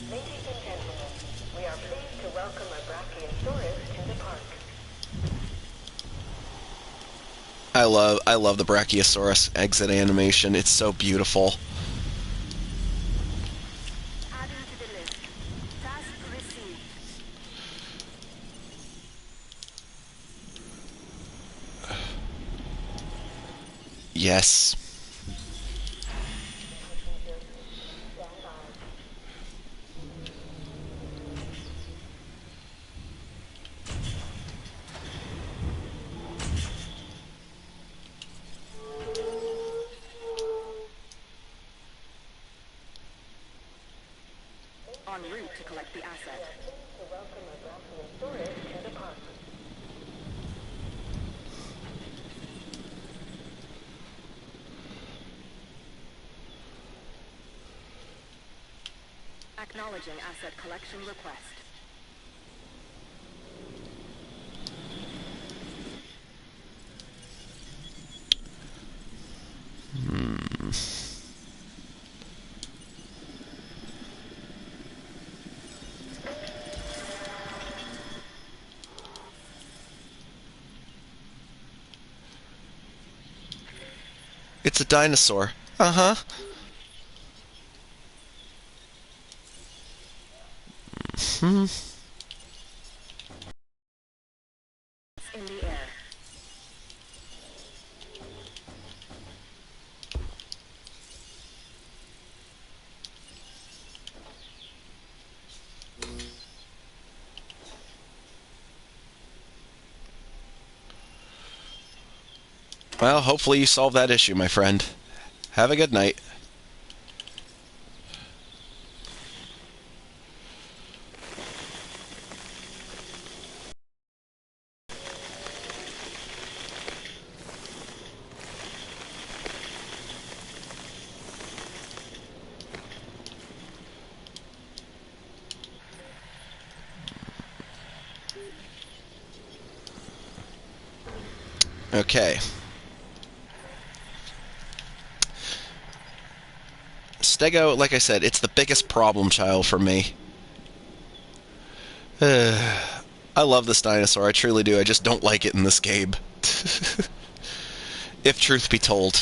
Ladies and gentlemen, we are pleased to welcome a Brachiosaurus to the park. I love the Brachiosaurus exit animation. It's so beautiful. Adding to the list. Task received. Yes. En route to collect the asset. To welcome a Brachiosaurus to the park. Acknowledging asset collection request. It's a dinosaur. Uh-huh. In the air. Well, hopefully you solve that issue, my friend. Have a good night. Okay. Stego, like I said, it's the biggest problem child for me. I love this dinosaur, I truly do. I just don't like it in this game. If truth be told.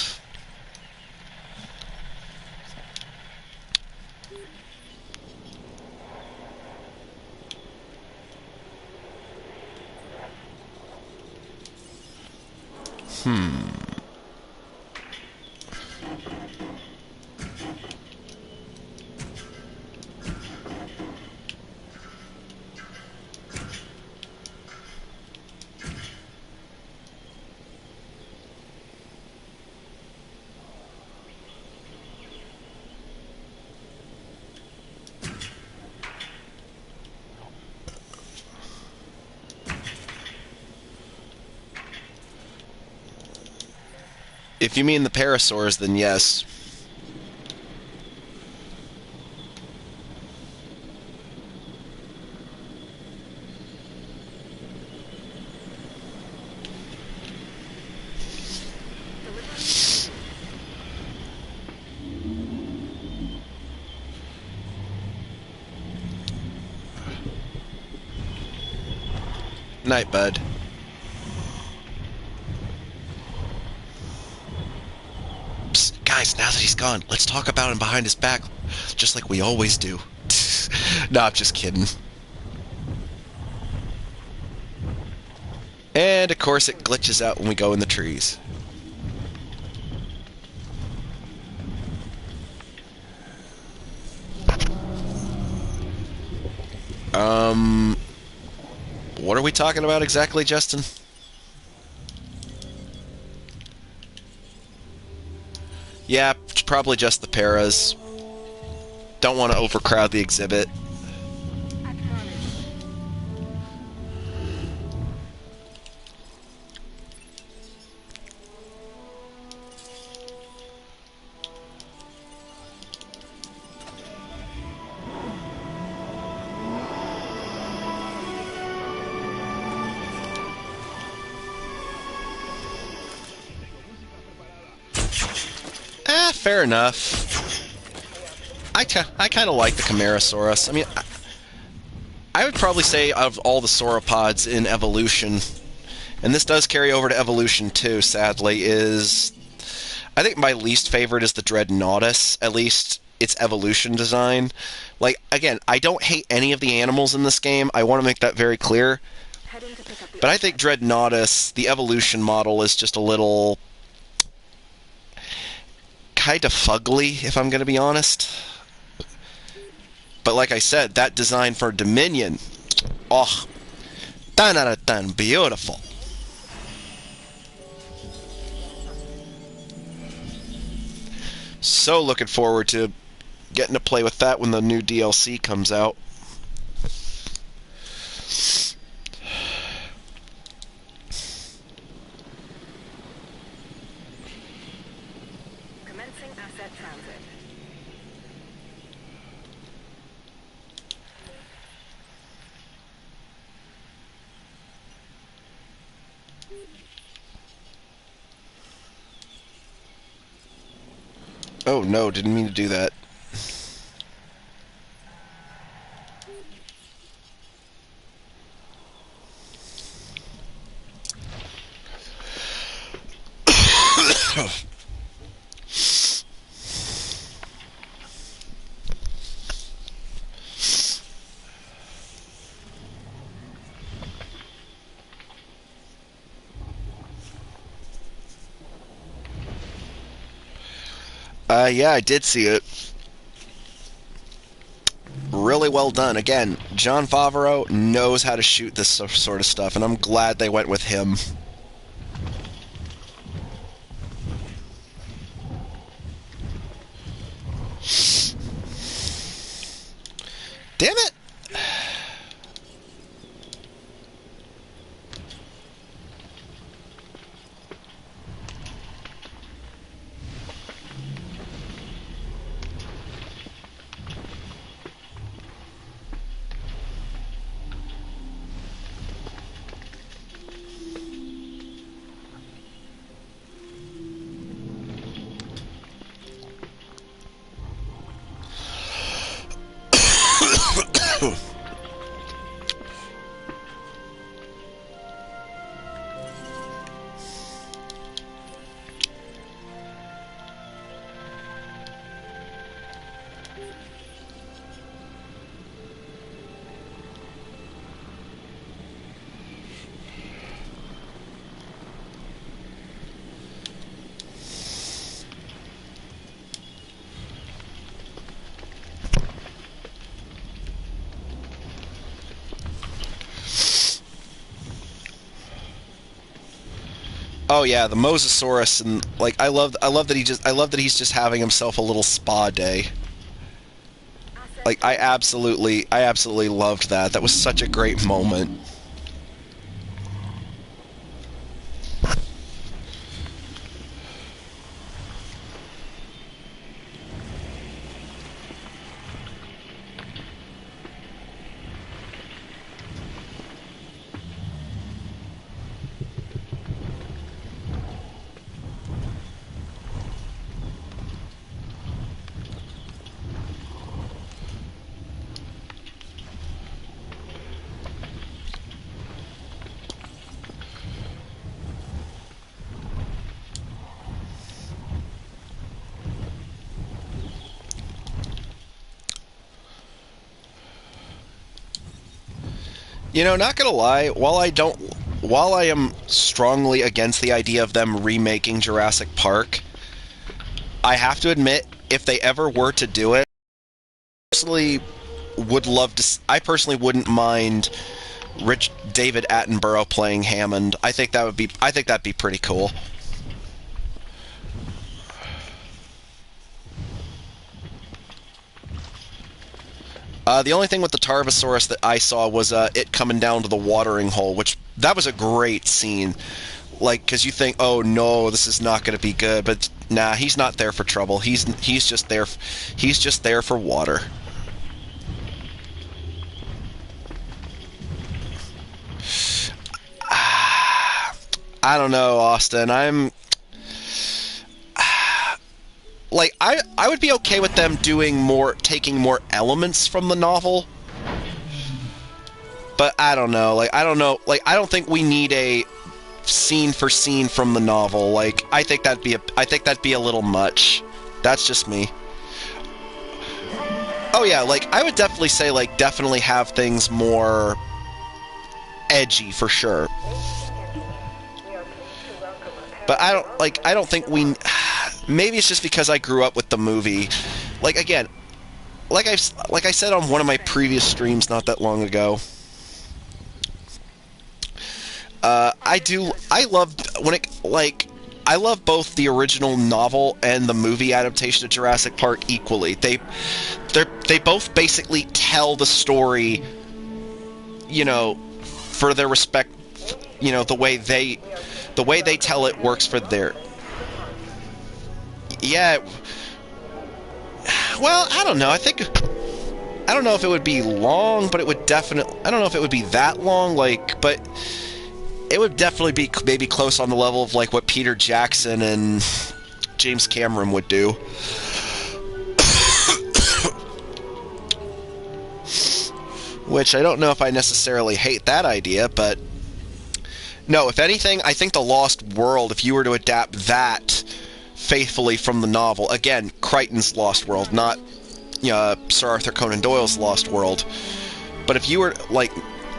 If you mean the parasaurs, then yes. Night, bud. Psst, guys, now that he's gone, let's talk about him behind his back, just like we always do. No, I'm just kidding. And, of course, it glitches out when we go in the trees. What are we talking about exactly, Justin? Yeah, probably just the paras. Don't want to overcrowd the exhibit. Fair enough. I kind of like the Camarasaurus. I mean, I would probably say of all the sauropods in evolution, and this does carry over to evolution too, sadly, is... I think my least favorite is the Dreadnoughtus, at least its evolution design. Like, again, I don't hate any of the animals in this game. I want to make that very clear. But I think Dreadnoughtus, the evolution model, is just a little... kind of fugly, if I'm going to be honest. But like I said, that design for Dominion, oh, dun, beautiful. So looking forward to getting to play with that when the new DLC comes out. Commencing asset transit. Oh no, didn't mean to do that. Yeah, I did see it. Really well done. Again, Jon Favreau knows how to shoot this sort of stuff, and I'm glad they went with him. Damn it! Oh yeah, the Mosasaurus, and like I love that he's just having himself a little spa day. Like I absolutely loved that. That was such a great moment. You know, not gonna lie, while I am strongly against the idea of them remaking Jurassic Park, I have to admit, if they ever were to do it, personally would love to. I personally wouldn't mind Rich David Attenborough playing Hammond. I think that would be. I think that'd be pretty cool. The only thing with the Tarbosaurus that I saw was it coming down to the watering hole, which that was a great scene. Like, because you think, oh no, this is not going to be good, but nah, he's not there for trouble. He's just there for water. I don't know, Austin. I'm like I would be okay with them doing more, taking more elements from the novel, but I don't know. Like I don't know. Like I don't think we need a scene for scene from the novel. Like I think that'd be a little much. That's just me. Oh yeah, like I would definitely say like definitely have things more edgy for sure. We are pleased to welcome a But I don't think we maybe it's just because I grew up with the movie. Like again, like I said on one of my previous streams not that long ago. I love when it like I love both the original novel and the movie adaptation of Jurassic Park equally. They both basically tell the story, you know, for their respect, you know, the way they tell it works for their. Yeah. Well, I don't know. I don't know if it would be long, but it would definitely. I don't know if it would be that long, like, but it would definitely be maybe close on the level of like what Peter Jackson and James Cameron would do. Which I don't know if I necessarily hate that idea, but no, if anything, I think The Lost World, if you were to adapt that faithfully from the novel, again, Crichton's Lost World, not Sir Arthur Conan Doyle's Lost World, but if you were, like,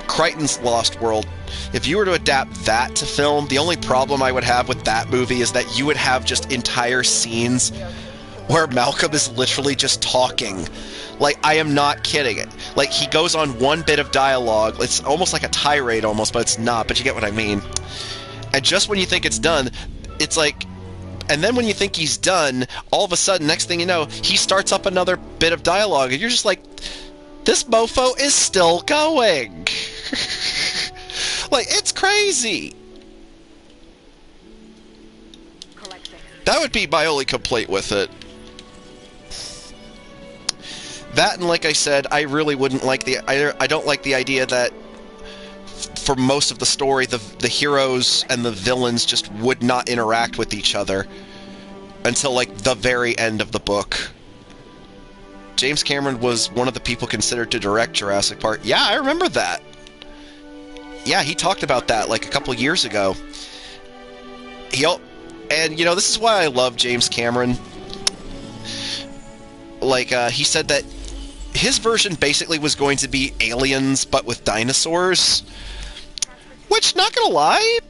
Crichton's Lost World, if you were to adapt that to film, the only problem I would have with that movie is that you would have just entire scenes where Malcolm is literally just talking. Like, I am not kidding it. Like, he goes on one bit of dialogue. It's almost like a tirade almost, but it's not, but you get what I mean. And just when you think it's done, it's like... And then when you think he's done, all of a sudden, next thing you know, he starts up another bit of dialogue, and you're just like, this mofo is still going. Like, it's crazy. That would be my only complaint with it. That, and like I said, I really wouldn't like I don't like the idea that for most of the story, the heroes and the villains just would not interact with each other until, like, the very end of the book. James Cameron was one of the people considered to direct Jurassic Park. Yeah, I remember that. Yeah, he talked about that, like, a couple years ago. And, you know, this is why I love James Cameron. Like, he said that his version basically was going to be Aliens, but with dinosaurs. Which, not gonna lie,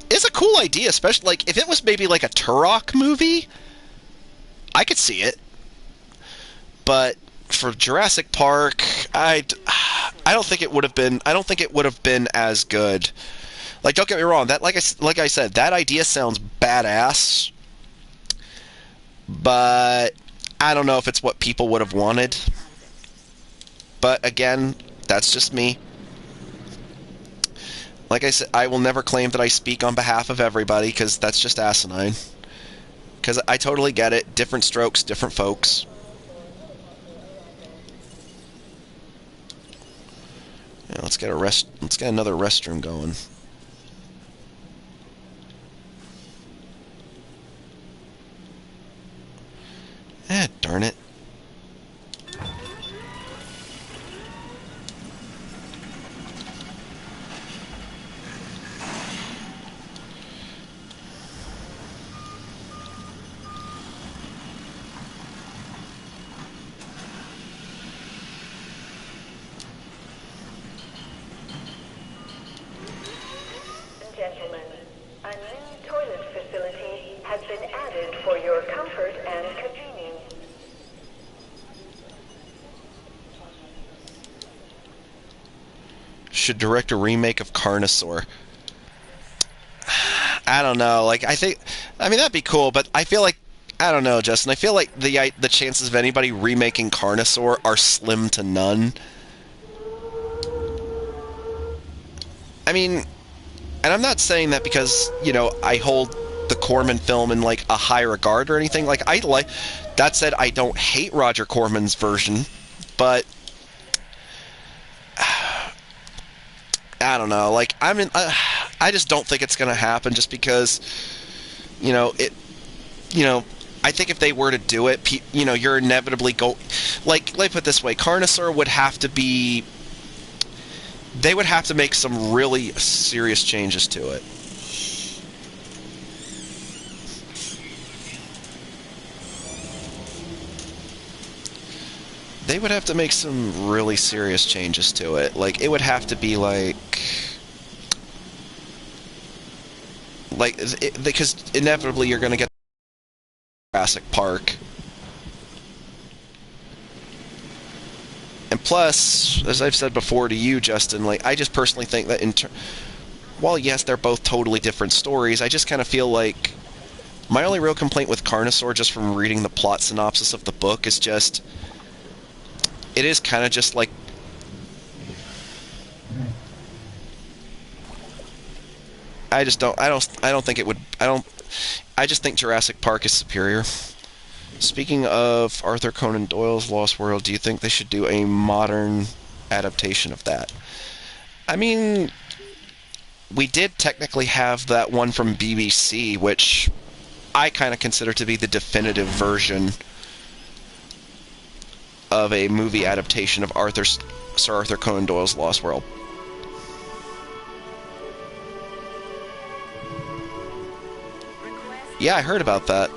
is a cool idea, especially, like, if it was maybe like a Turok movie, I could see it. But for Jurassic Park, I don't think it would have been as good. Like, don't get me wrong. That, like I said, that idea sounds badass, but I don't know if it's what people would have wanted. But again, that's just me. Like I said, I will never claim that I speak on behalf of everybody, because that's just asinine. Because I totally get it. Different strokes, different folks. Yeah, let's get another restroom going. Darn it. Gentlemen, a new toilet facility has been added for your comfort and convenience. Should direct a remake of Carnosaur. I don't know. Like, I mean, that'd be cool, but I feel like, I don't know, Justin. I feel like the chances of anybody remaking Carnosaur are slim to none. I mean, and I'm not saying that because, you know, I hold the Corman film in, like, a high regard or anything. Like, that said, I don't hate Roger Corman's version, but I don't know. Like, I just don't think it's going to happen just because, you know, I think if they were to do it, you know, you're inevitably like, let me put it this way, Carnosaur would have to be, they would have to make some really serious changes to it. They would have to make some really serious changes to it. Like, it would have to be because inevitably you're going to get Jurassic Park. And plus, as I've said before to you, Justin, like, I just personally think that while yes, they're both totally different stories, I just kind of feel like my only real complaint with Carnosaur, just from reading the plot synopsis of the book, is just, it is kind of just like, I don't think it would, I just think Jurassic Park is superior. Speaking of Arthur Conan Doyle's Lost World, do you think they should do a modern adaptation of that? I mean, we did technically have that one from BBC, which I kind of consider to be the definitive version of a movie adaptation of Sir Arthur Conan Doyle's Lost World. Yeah, I heard about that.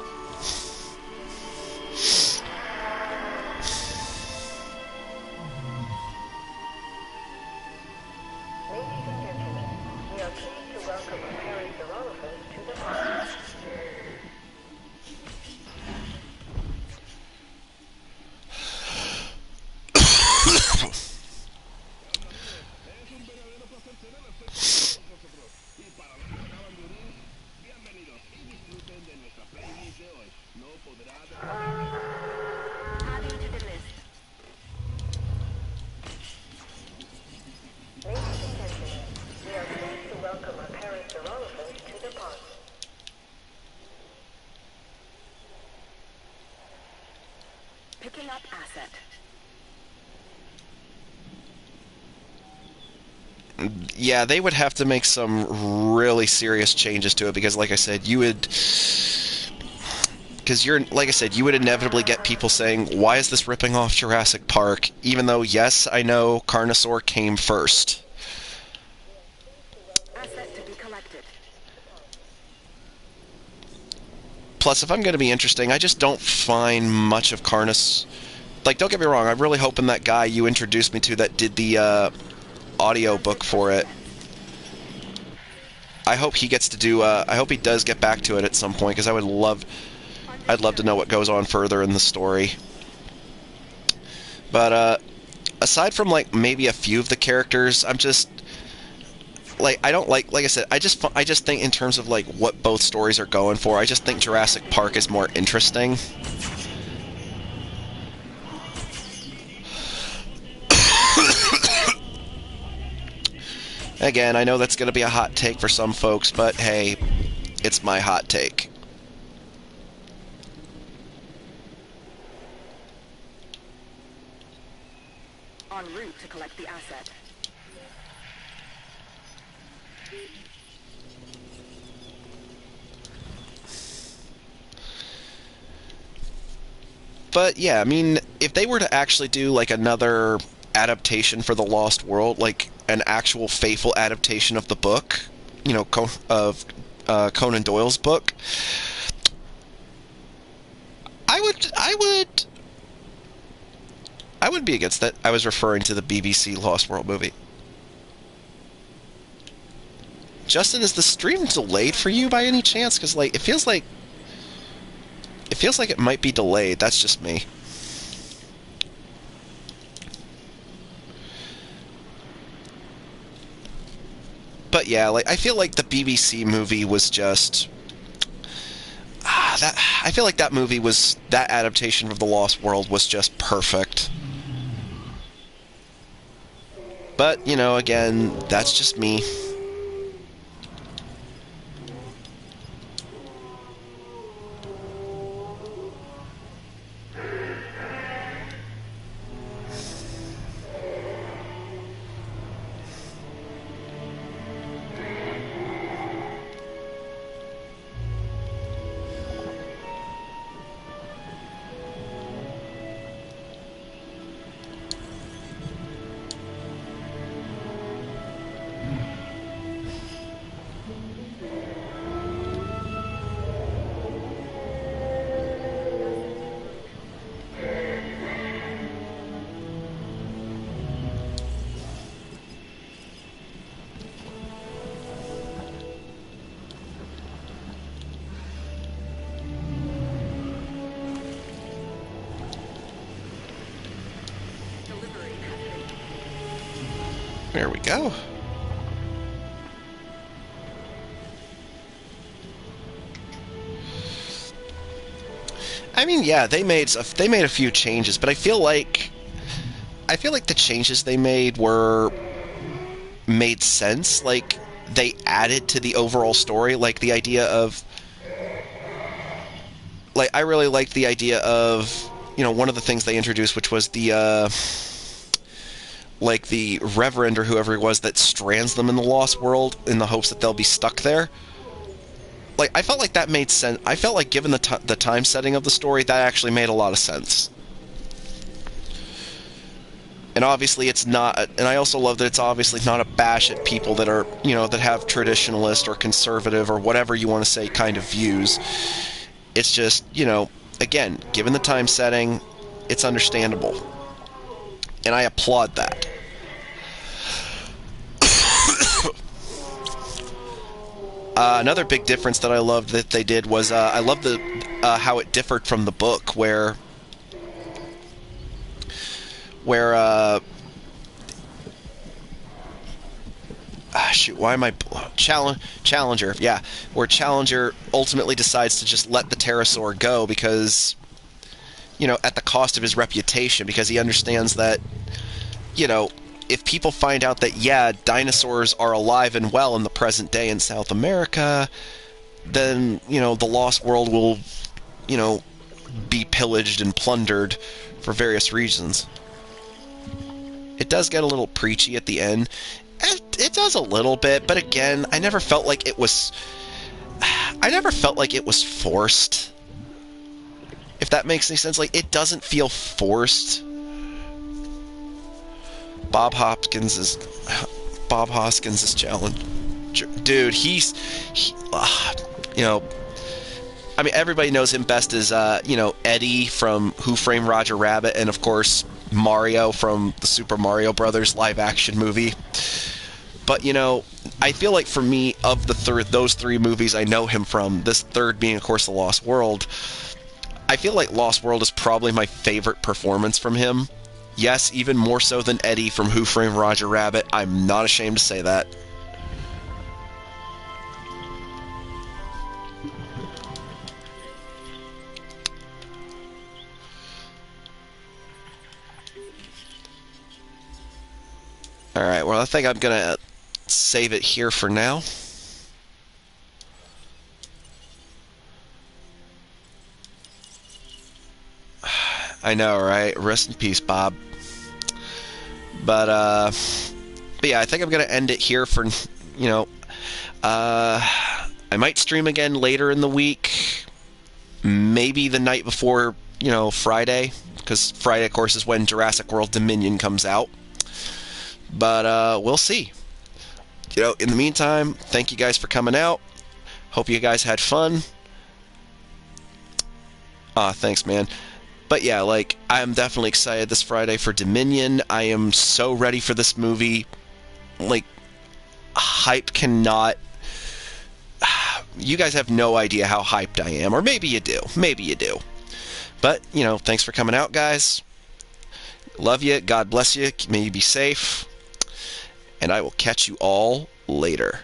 Ladies and gentlemen, we are pleased to welcome a Parasaurolophus to the park. Adding to the list. Ladies and gentlemen, we are pleased to welcome a Parasaurolophus to the park. Picking up asset. Yeah, they would have to make some really serious changes to it because, like I said, you would inevitably get people saying, why is this ripping off Jurassic Park? Even though, yes, I know Carnosaur came first. Asset to be collected. Plus, if I'm going to be interesting, I just don't find much of Carnos. Like, don't get me wrong, I'm really hoping that guy you introduced me to that did the audio book for it, I hope he gets to do, I hope he does get back to it at some point, because I'd love to know what goes on further in the story. But, aside from, like, maybe a few of the characters, like I don't like I said, I just think in terms of like what both stories are going for, I just think Jurassic Park is more interesting. Again, I know that's going to be a hot take for some folks, but hey, it's my hot take. En route to collect the asset. But yeah, I mean, if they were to actually do like another adaptation for The Lost World, like an actual faithful adaptation of the book, you know, of Conan Doyle's book, I would be against that. I was referring to the BBC Lost World movie. Justin, is the stream delayed for you by any chance? Because like it feels like it might be delayed. That's just me. But yeah, like I feel like the BBC movie was just I feel like that adaptation of The Lost World was just perfect. But, you know, again, that's just me. There we go. I mean, yeah, they made a few changes, but I feel like the changes they made made sense. Like they added to the overall story, like the idea of like I really liked the idea of, you know, one of the things they introduced, which was the like the reverend or whoever he was that strands them in the Lost World in the hopes that they'll be stuck there. Like, I felt like that made sense. I felt like given the time setting of the story, that actually made a lot of sense. And obviously it's not, and I also love that it's obviously not a bash at people that are, you know, that have traditionalist or conservative or whatever you want to say kind of views. It's just, you know, again, given the time setting, it's understandable. And I applaud that. Another big difference that I loved that they did was I loved how it differed from the book, where shoot, why am I Challenger? Yeah, where Challenger ultimately decides to just let the pterosaur go because, you know, at the cost of his reputation, because he understands that, you know, if people find out that, yeah, dinosaurs are alive and well in the present day in South America, then, you know, the Lost World will, you know, be pillaged and plundered for various reasons. It does get a little preachy at the end. It does a little bit, but again, I never felt like it was forced. If that makes any sense. Like, it doesn't feel forced. Bob Hoskins is challenge. Dude, you know, I mean, everybody knows him best as, you know, Eddie from Who Framed Roger Rabbit, and of course, Mario from the Super Mario Brothers live-action movie. But, you know, I feel like for me, of those three movies I know him from, this third being, of course, The Lost World, I feel like Lost World is probably my favorite performance from him. Yes, even more so than Eddie from Who Framed Roger Rabbit. I'm not ashamed to say that. Alright, well, I think I'm going to save it here for now. I know, right? Rest in peace, Bob. But yeah, I think I'm going to end it here for, I might stream again later in the week. Maybe the night before, Friday. Because Friday, of course, is when Jurassic World Dominion comes out. But we'll see. In the meantime, thank you guys for coming out. Hope you guys had fun. Thanks, man. But yeah, I'm definitely excited this Friday for Dominion. I am so ready for this movie. Hype cannot... You guys have no idea how hyped I am. Or maybe you do. Maybe you do. But, thanks for coming out, guys. Love you. God bless you. May you be safe. And I will catch you all later.